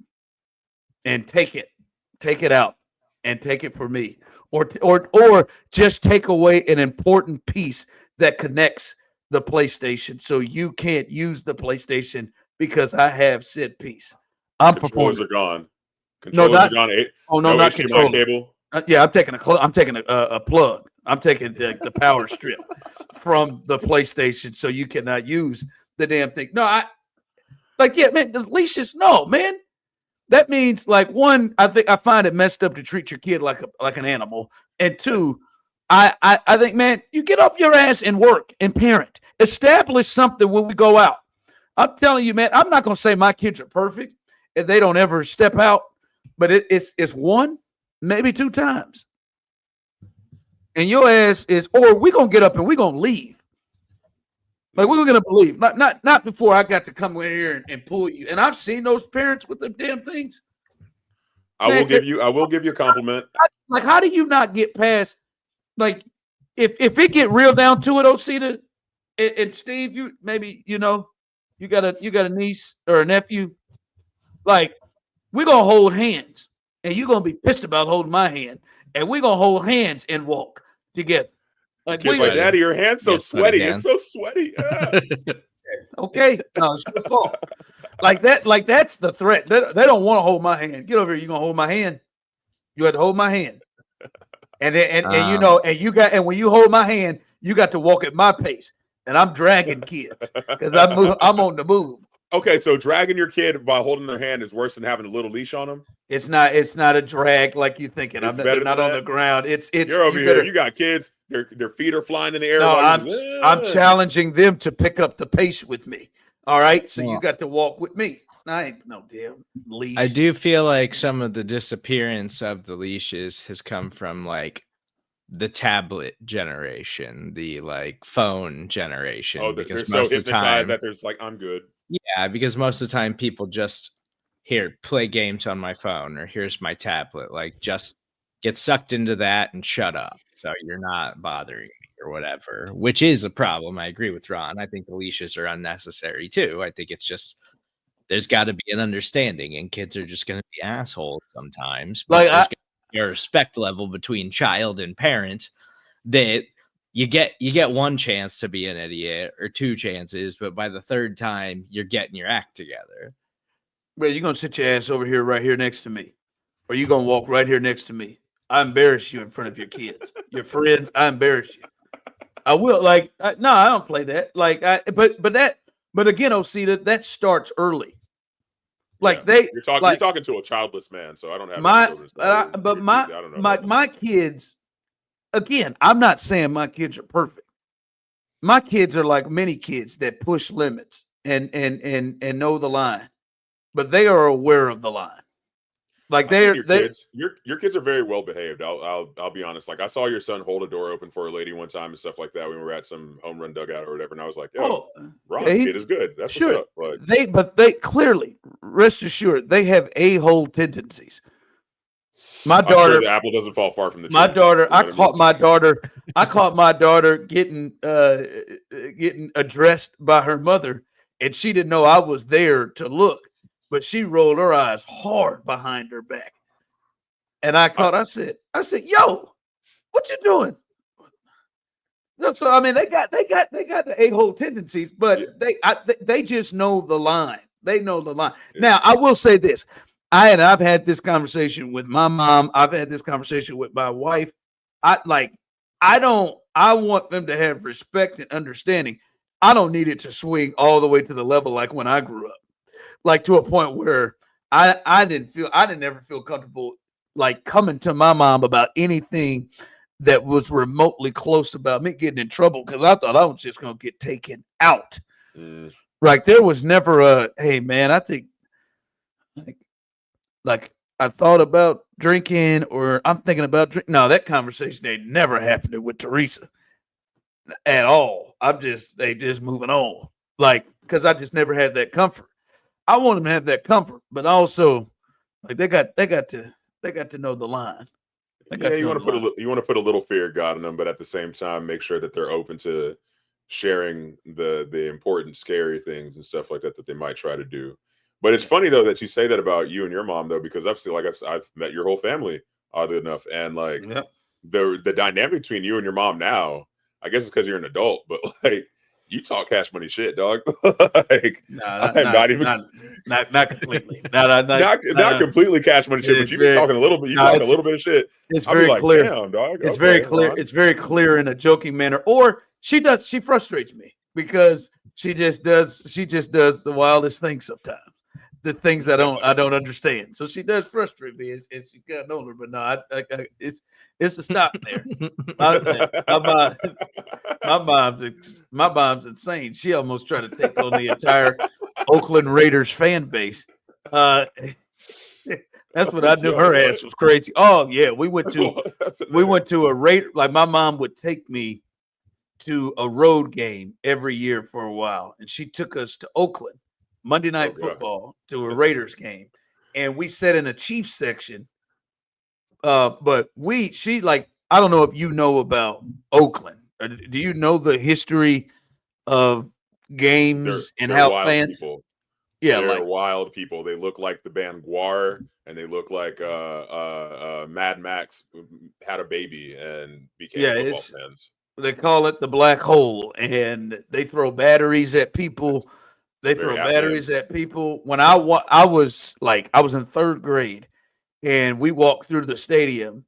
and take it out and take it for me. Or just take away an important piece that connects the PlayStation so you can't use the PlayStation because I have said piece. I'm Controllers performing. are gone. Controllers are gone. No, not HDMI controller. cable. Yeah, I'm taking a plug. I'm taking the power strip from the PlayStation so you cannot use the damn thing. No, man, the leashes. No, man. That means, like, one, I find it messed up to treat your kid like an animal, and 2, I think, man, you get off your ass and work and parent. Establish something when we go out. I'm telling you, man, I'm not gonna say my kids are perfect and they don't ever step out, but it's 1, maybe 2 times. And your ass is, or we're gonna get up and we're gonna leave. Like, we're gonna believe, not before I got to come in here and pull you. And I've seen those parents with them damn things. I will give you a compliment. Like, how do you not get past? Like, if it get real down to it, Osita and Steve, you maybe you got a niece or a nephew. Like, we're gonna hold hands, and you're gonna be pissed about holding my hand, and we're gonna hold hands and walk together. Like, kids like, Daddy, your hand's so sweaty. It's so sweaty. Okay, no, it's your fault. Like that's the threat. They don't want to hold my hand. Get over here. You gonna hold my hand? You have to hold my hand. And when you hold my hand, you got to walk at my pace. And I'm dragging kids because I'm on the move. Okay, so dragging your kid by holding their hand is worse than having a little leash on them. It's not a drag like you thinking. They're not on the ground. It's you're over here. You got kids. Their feet are flying in the air. No, I'm challenging them to pick up the pace with me. All right, so you Well, got to walk with me. I ain't no damn leash. I do feel like some of the disappearance of the leashes has come from like the tablet generation, the like phone generation, Oh, they're because so most of the hypnotized time, that there's like, I'm good. yeah, because most of the time people just here play games on my phone or here's my tablet, like just get sucked into that and shut up. So you're not bothering me or whatever, which is a problem. I agree with Ron. I think the leashes are unnecessary too. I think it's just there's got to be an understanding, and kids are just going to be assholes sometimes. But Like there's got to be a respect level between child and parent that you get one chance to be an idiot or two chances, but by the third time, you're getting your act together. well, you're gonna sit your ass over here, right here next to me, or you gonna walk right here next to me. I embarrass you in front of your kids, your friends. I embarrass you. I will. Like, no, I don't play that. Like, but again, Osita, that starts early. Like Yeah. You're like talking to a childless man, so I don't have my, any children. So I don't know about my kids. Again, I'm not saying my kids are perfect. My kids are like many kids that push limits and know the line, but they are aware of the line. Like your kids are very well behaved. I'll be honest. Like I saw your son hold a door open for a lady one time and stuff like that when we were at some home run dugout or whatever, and I was like, "Yo, Ron's kid is good. That's sure." what's up. But they clearly, rest assured, they have a-hole tendencies. My daughter, I'm sure the apple doesn't fall far from the tree. my daughter, You know I caught my daughter getting addressed by her mother, and she didn't know I was there to look, but she rolled her eyes hard behind her back. And I said, "Yo, what you doing?" So I mean, they got the a-hole tendencies, but they just know the line. They know the line. Yeah. Now, I will say this: I've had this conversation with my mom. I've had this conversation with my wife. I want them to have respect and understanding. I don't need it to swing all the way to the level like when I grew up, like to a point where I didn't ever feel comfortable like coming to my mom about anything that was remotely close about me getting in trouble, because I thought I was just going to get taken out. Like there was never a, hey man, I think like I thought about drinking or I'm thinking about drinking. No, that conversation ain't never happened with Teresa at all. They just moving on. Like, cause I just never had that comfort. I want them to have that comfort, but also like they got to know the line. Yeah, you want to put a little fear of God in them, but at the same time, make sure that they're open to sharing the important, scary things and stuff like that they might try to do. But it's funny though that you say that about you and your mom though, because I've met your whole family, oddly enough, and like the dynamic between you and your mom now, I guess it's because you're an adult, but like you talk cash money shit, dog. Like, not completely. Not completely cash money shit, but you be talking a little bit. You talk a little bit of shit. It's very clear. Damn, dog. It's very clear. Ron. It's very clear in a joking manner. Or she frustrates me because she just does the wildest things sometimes. The things I don't understand. So she does frustrate me as she got older. But no, it's a stop there. My mom's insane. She almost tried to take on the entire Oakland Raiders fan base. That's what I knew. Her ass was crazy. Oh yeah, we went to a Raider. Like my mom would take me to a road game every year for a while, and she took us to Oakland Monday Night Football to a Raiders game, and we sat in a Chiefs section. But she I don't know if you know about Oakland. Do you know the history of games and how fans? People. Yeah, they're wild people. They look like the band Guar, and they look like Mad Max had a baby and became football fans. They call it the black hole, and they throw batteries at people. When I was in third grade, and we walked through the stadium,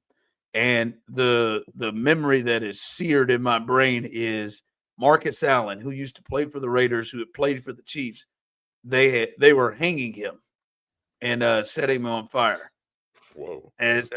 and the memory that is seared in my brain is Marcus Allen, who used to play for the Raiders, who had played for the Chiefs. They were hanging him and set him on fire. Whoa. And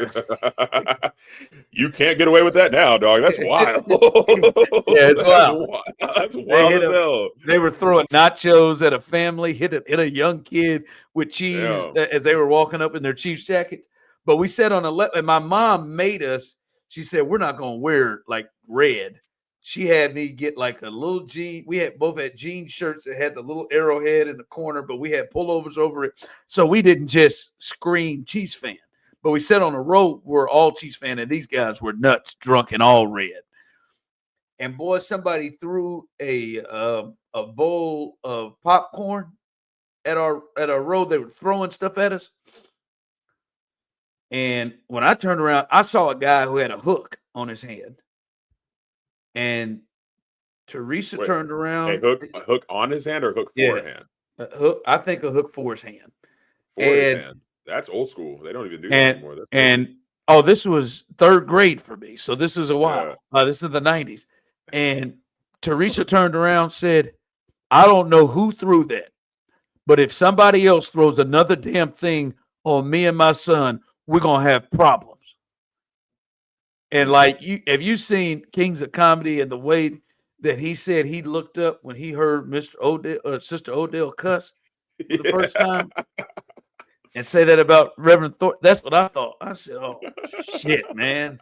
you can't get away with that now, dog. That's wild. Yeah, it's wild. That's wild as hell. They were throwing nachos at a family, hit a young kid with cheese as they were walking up in their Chiefs jackets. But we said on and my mom made us. She said we're not gonna wear like red. She had me get like a little jean. We had both had jean shirts that had the little arrowhead in the corner, but we had pullovers over it, so we didn't just scream Chiefs fan. But we sat on the road, we're all Chiefs fan, and these guys were nuts, drunk, and all red. And boy, somebody threw a bowl of popcorn at our road. They were throwing stuff at us. And when I turned around, I saw a guy who had a hook on his hand. And Teresa turned around. A hook on his hand or a hook for a hand? A hook, I think a hook for his hand. His hand. That's old school. They don't even do that anymore. This was third grade for me. So this is a while. This is the 90s. And Teresa turned around and said, I don't know who threw that, but if somebody else throws another damn thing on me and my son, we're going to have problems. And like, have you seen Kings of Comedy and the way that he said he looked up when he heard Mr. Odell or Sister Odell cuss for the first time and say that about Reverend Thornton? That's what I thought. I said, oh, shit, man.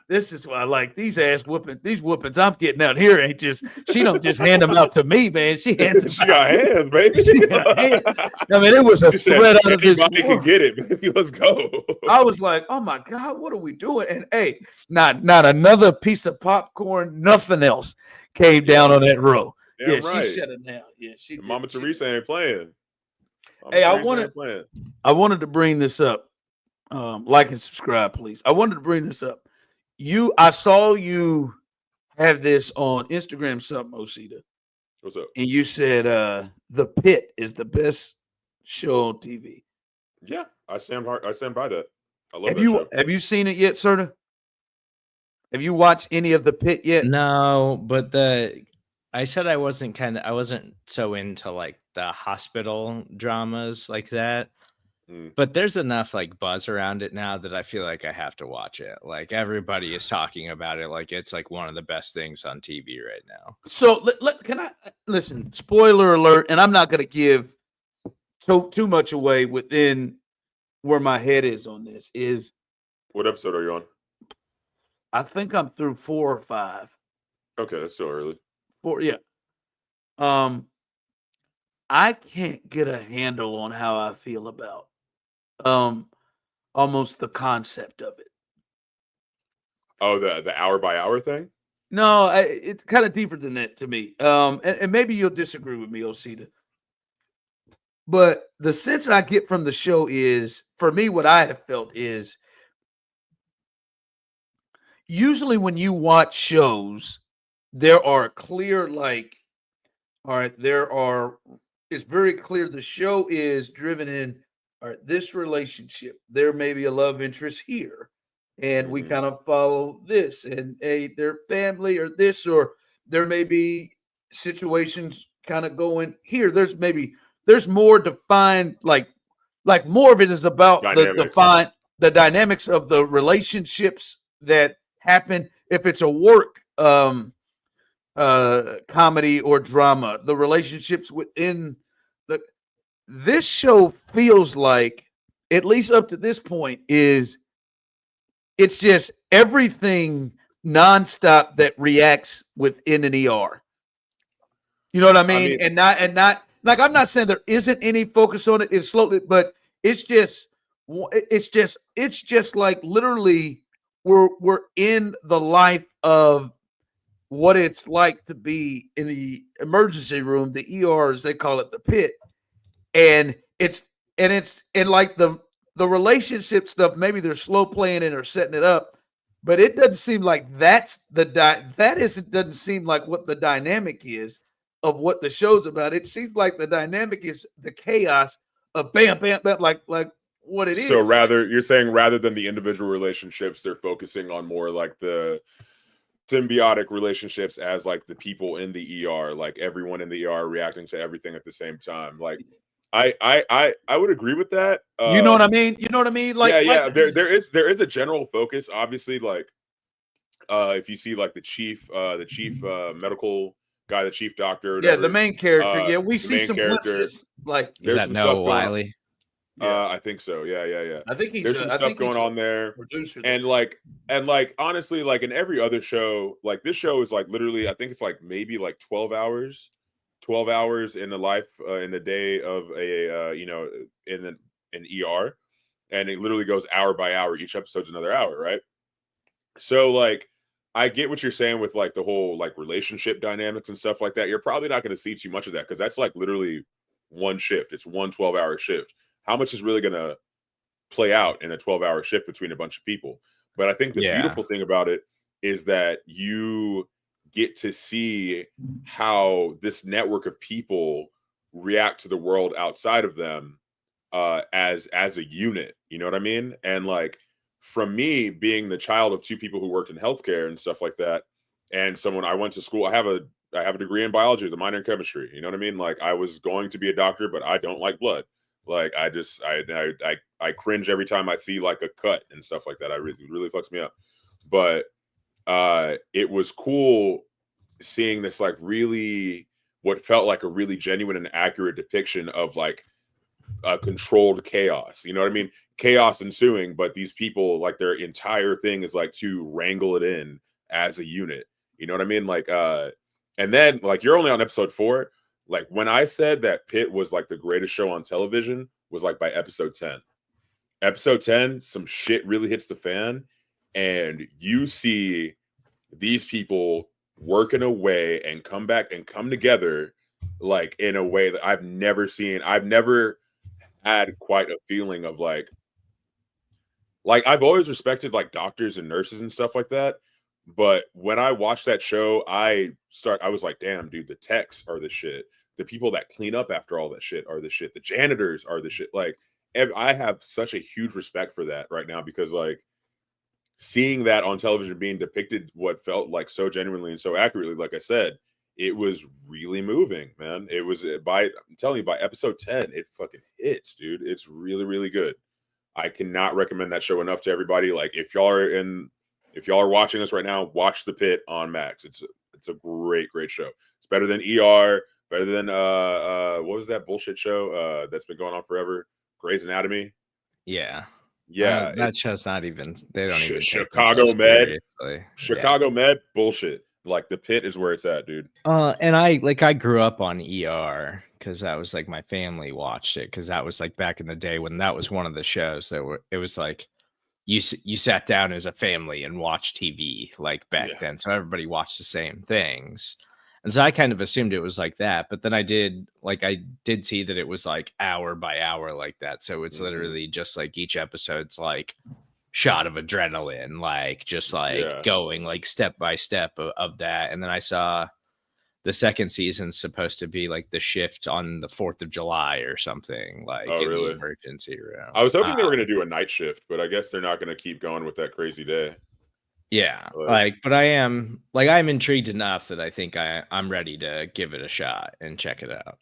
This is why I like these whoopings I'm getting out here ain't just, she don't just hand them out to me, man. She hands them She got hands, baby. She got hands. I mean, it was a threat out of this world. Anybody can get it, baby. Let's go. I was like, oh my God, what are we doing? And hey, not another piece of popcorn, nothing else came down on that row. Damn yeah, right. she shut it down. Yeah, she did. Mama Teresa ain't playing. Hey, I wanted to bring this up. Like and subscribe, please. I wanted to bring this up. I saw you have this on Instagram, something, Osita. What's up? And you said the Pitt is the best show on TV. Yeah, I stand by that. I love that show. Have you seen it yet, Serda? Have you watched any of the Pitt yet? No, but I said I wasn't so into like the hospital dramas like that. But there's enough like buzz around it now that I feel like I have to watch it. Like everybody is talking about it like it's like one of the best things on TV right now. So can I listen? Spoiler alert, and I'm not going to give too much away within where my head is on this. Is what episode are you on? I think I'm through 4 or 5. Okay, that's still early. 4, yeah. I can't get a handle on how I feel about almost the concept of it. Oh, the hour by hour thing? No, it's kind of deeper than that to me. And maybe you'll disagree with me, Osita. But the sense I get from the show is, for me, what I have felt is usually when you watch shows, there are clear, like, all right, it's very clear the show is driven in, all right, this relationship, there may be a love interest here. And we kind of follow this and their family or this, or there may be situations kind of going here. There's more defined, like more of it is about the dynamics of the relationships that happen. If it's a work comedy or drama, the relationships within this show feels like, at least up to this point, it's just everything nonstop that reacts within an ER. You know what I mean? And not like, I'm not saying there isn't any focus on it. It's slowly, but it's just like literally we're in the life of what it's like to be in the emergency room, the ER, as they call it, the Pit. And it's like the relationship stuff, maybe they're slow playing it or setting it up, but it doesn't seem like doesn't seem like what the dynamic is of what the show's about. It seems like the dynamic is the chaos of bam, bam, bam, like what it is. So you're saying rather than the individual relationships, they're focusing on more like the symbiotic relationships as like the people in the ER, like everyone in the ER reacting to everything at the same time. Like, I would agree with that. You know what I mean? You know what I mean? Yeah. There is a general focus, obviously, like if you see like the chief medical guy, the chief doctor, or yeah, the whatever, main character. Yeah, we the see main some character. glimpses. Like, Is There's that some Noah stuff going on. Wiley? yeah. I think so. Yeah. I think he's There's some stuff going on there. Producer, And honestly, like in every other show, like this show is like literally, I think it's like maybe like 12 hours in the life in the day of a in an ER, and it literally goes hour by hour. Each episode's another hour, right? So like I get what you're saying with like the whole like relationship dynamics and stuff like that. You're probably not going to see too much of that because that's like literally one shift. It's one 12-hour shift. How much is really going to play out in a 12-hour shift between a bunch of people? But I think the beautiful thing about it is that you get to see how this network of people react to the world outside of them as a unit. You know what I mean? And like from me being the child of two people who worked in healthcare and stuff like that, and someone I went to school, I have a degree in biology, the minor in chemistry. You know what I mean? Like I was going to be a doctor, but I don't like blood. Like I cringe every time I see like a cut and stuff like that. I really fucks me up. But it was cool seeing this like really what felt like a really genuine and accurate depiction of like controlled chaos. You know what I mean? Chaos ensuing, but these people like their entire thing is like to wrangle it in as a unit. You know what I mean? Like and then like you're only on episode 4. Like when I said that Pitt was like the greatest show on television was like by episode 10. Episode 10, some shit really hits the fan, and you see these people working away and come back and come together like in a way that I've never seen. I've never had quite a feeling of like I've always respected like doctors and nurses and stuff like that. But when I watched that show, I was like, damn, dude, the techs are the shit. The people that clean up after all that shit are the shit. The janitors are the shit. Like, I have such a huge respect for that right now because, like, seeing that on television being depicted what felt like so genuinely and so accurately, like I said, it was really moving, man. It was I'm telling you, by episode 10, it fucking hits, dude. It's really, really good. I cannot recommend that show enough to everybody. Like, if y'all are watching this right now, watch The Pitt on Max. It's a great show. It's better than ER, better than what was that bullshit show that's been going on forever? Grey's Anatomy. Yeah. That show's not even. They don't even. Chicago Med. Seriously. Chicago Med bullshit. Like The Pitt is where it's at, dude. And I grew up on ER because that was like my family watched it because that was like back in the day when that was one of the shows it was like you sat down as a family and watched TV like back then, so everybody watched the same things, and so I kind of assumed it was like that. But then I did see that it was like hour by hour like that, so it's literally just like each episode's like shot of adrenaline, like just like going like step by step of that. And then I saw the second season's supposed to be like the shift on the 4th of July or something, like in the emergency room. I was hoping they were going to do a night shift, but I guess they're not going to keep going with that crazy day. Yeah, but I'm intrigued enough that I think I'm ready to give it a shot and check it out.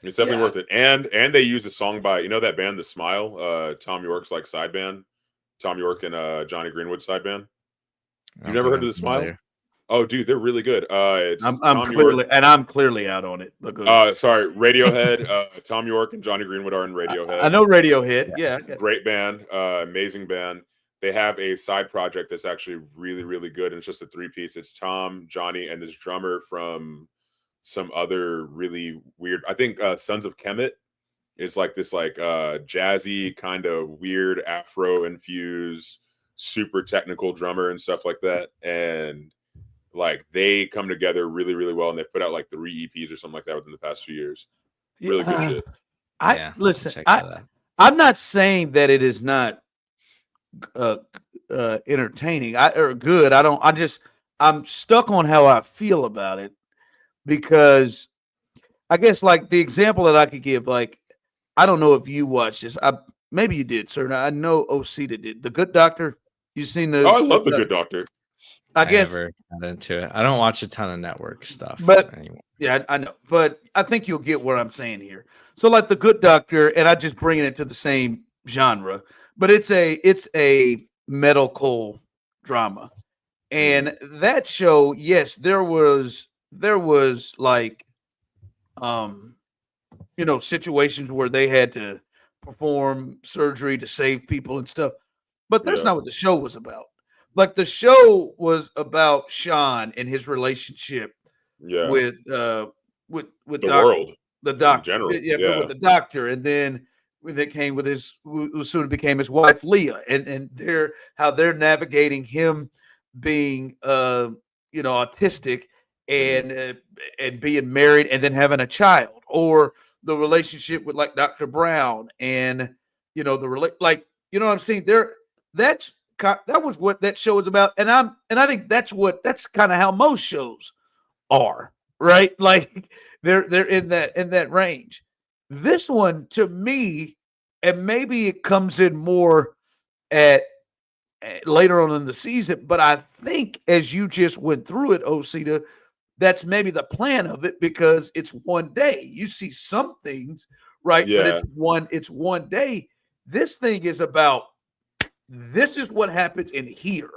It's definitely worth it. And they use a song by, you know, that band, The Smile, Tom York's like side band. Tom York and Johnny Greenwood side band. You never heard of The Smile? Oh, dude, they're really good. I'm clearly out on it. Sorry, Radiohead. Tom York and Johnny Greenwood are in Radiohead. I know Radiohead. Yeah. Great band, amazing band. They have a side project that's actually really, really good, and it's just a 3-piece. It's Tom, Johnny, and this drummer from some other really weird. I think Sons of Kemet. It's like this jazzy kind of weird Afro infused, super technical drummer and stuff like that. And like they come together really, really well. And they've put out like 3 EPs or something like that within the past 2 years. Really good shit. Listen, I'm not saying that it is not entertaining or good. I'm stuck on how I feel about it because I guess like the example that I could give, like, I don't know if you watched this. Maybe you did, sir. I know Osita did. The Good Doctor. You seen the? Oh, I love The Good Doctor. I guess, never got into it. I don't watch a ton of network stuff but anymore. yeah, I know. But I think you'll get what I'm saying here. So like The Good Doctor, and I just bringing it to the same genre, but it's a medical drama. And that show, yes, there was like situations where they had to perform surgery to save people and stuff. But that's Yeah. not what the show was about. Like the show was about Sean and his relationship Yeah. with the doc, world the in doctor, general. yeah, Yeah. with the doctor, and then when they came with who soon became his wife Leah, and how they're navigating him being autistic and being married and then having a child, or the relationship with like Dr. Brown and you know what I'm saying there. That was what that show is about, and I think that's kind of how most shows are, right? Like they're in that range. This one to me, and maybe it comes in more at later on in the season, but I think as you just went through it, Osita, that's maybe the plan of it because it's one day. You see some things, right? But Yeah. it's one day. This thing is about this is what happens in here.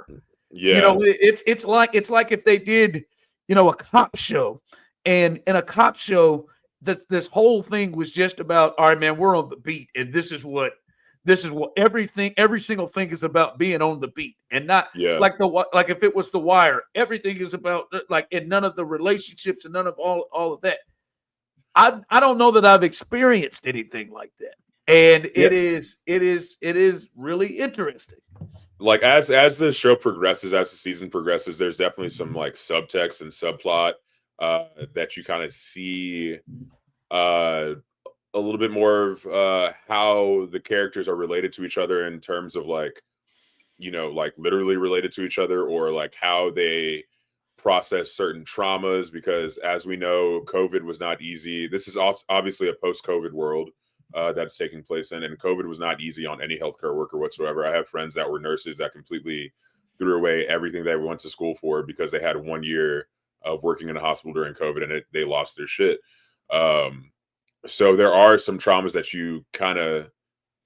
Yeah. It's like if they did, a cop show, and in a cop show, this whole thing was just about, all right, man, we're on the beat, and this is what every single thing is about, being on the beat, and not Yeah. like if it was The Wire, everything is about like, and none of the relationships and none of all of that. I don't know that I've experienced anything like that, and it is really interesting. Like as the show progresses, as the season progresses, there's definitely some like subtext and subplot that you kind of see a little bit more of how the characters are related to each other in terms of like, like literally related to each other, or like how they process certain traumas, because as we know, COVID was not easy. This is obviously a post-COVID world that's taking place in, and COVID was not easy on any healthcare worker whatsoever. I have friends that were nurses that completely threw away everything they went to school for because they had 1 year of working in a hospital during COVID, and they lost their shit. So there are some traumas that you kind of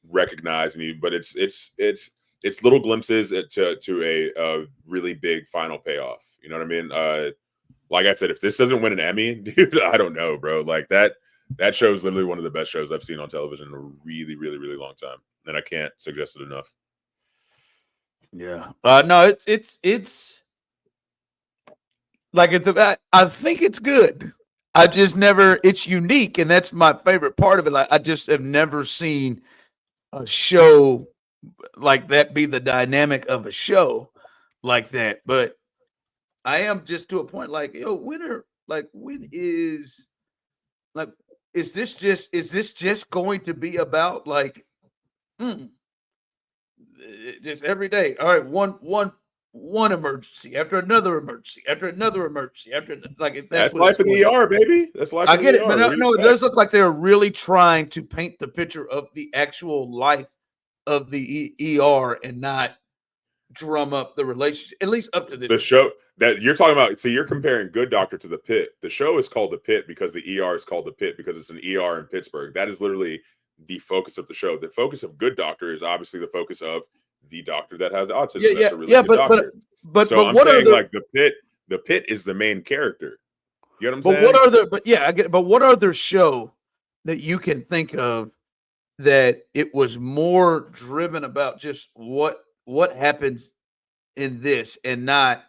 recognize, but it's little glimpses to a really big final payoff. You know what I mean? Like I said, if this doesn't win an Emmy, dude, I don't know, bro. Like that show is literally one of the best shows I've seen on television in a really, really, really long time, and I can't suggest it enough. Yeah. No, it's like I think it's good. I just never. It's unique, and that's my favorite part of it. Like I just have never seen a show like that be the dynamic of a show like that. But I am just to a point like, when is like, is this just going to be about like, just every day? All right, one emergency after another emergency after another emergency after, like, if That's what life it's in the ER, baby. That's life. I in get the it, ER. but no, it does look like they're really trying to paint the picture of the actual life of the ER and not drum up the relationship, at least up to this The point. show that you're talking about. So you're comparing Good Doctor to the Pitt. The show is called the Pitt because the ER is called the Pitt because it's an ER in Pittsburgh. That is literally the focus of the show. The focus of Good Doctor is obviously the focus of the doctor that has autism. Yeah, That's a really good doctor. But So I'm what saying are like the Pitt is the main character. You know what I'm saying? what are the I get it, but what other show that you can think of that it was more driven about just what happens in this and not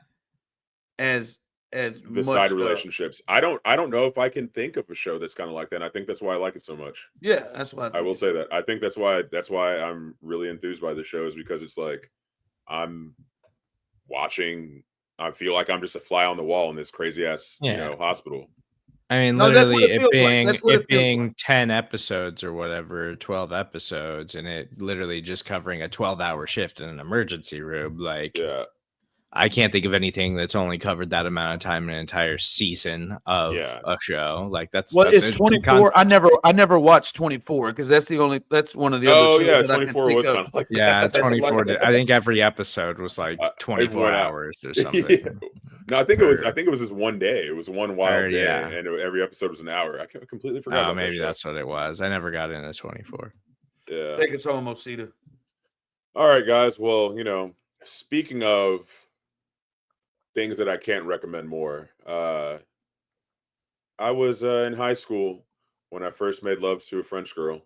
as the much side relationships. I don't know if I can think of a show that's kind of like that. And I think that's why I like it so much. Yeah, that's why I will say that. I think that's why I'm really enthused by the show, is because it's like I'm watching. I feel like I'm just a fly on the wall in this crazy ass, hospital. I mean, No, that's what literally, it feels like. That's what it feels being like. 10 episodes or whatever, 12 episodes, and it literally just covering a 12-hour shift in an emergency room. Like, Yeah. I can't think of anything that's only covered that amount of time in an entire season of a show. Like that's what that's is 24? I never watched 24 because that's one of the other shows that 24 was kind of like yeah, that. 24. I think every episode was like 24 hours or something. Yeah. No, I think it was just one day. It was one wild day, yeah. and every episode was an hour. I completely forgot. Oh, maybe that's what it was. I never got into 24. Yeah. Take us home, Osita. All right, guys. Well, speaking of things that I can't recommend more, I was in high school when I first made love to a French girl.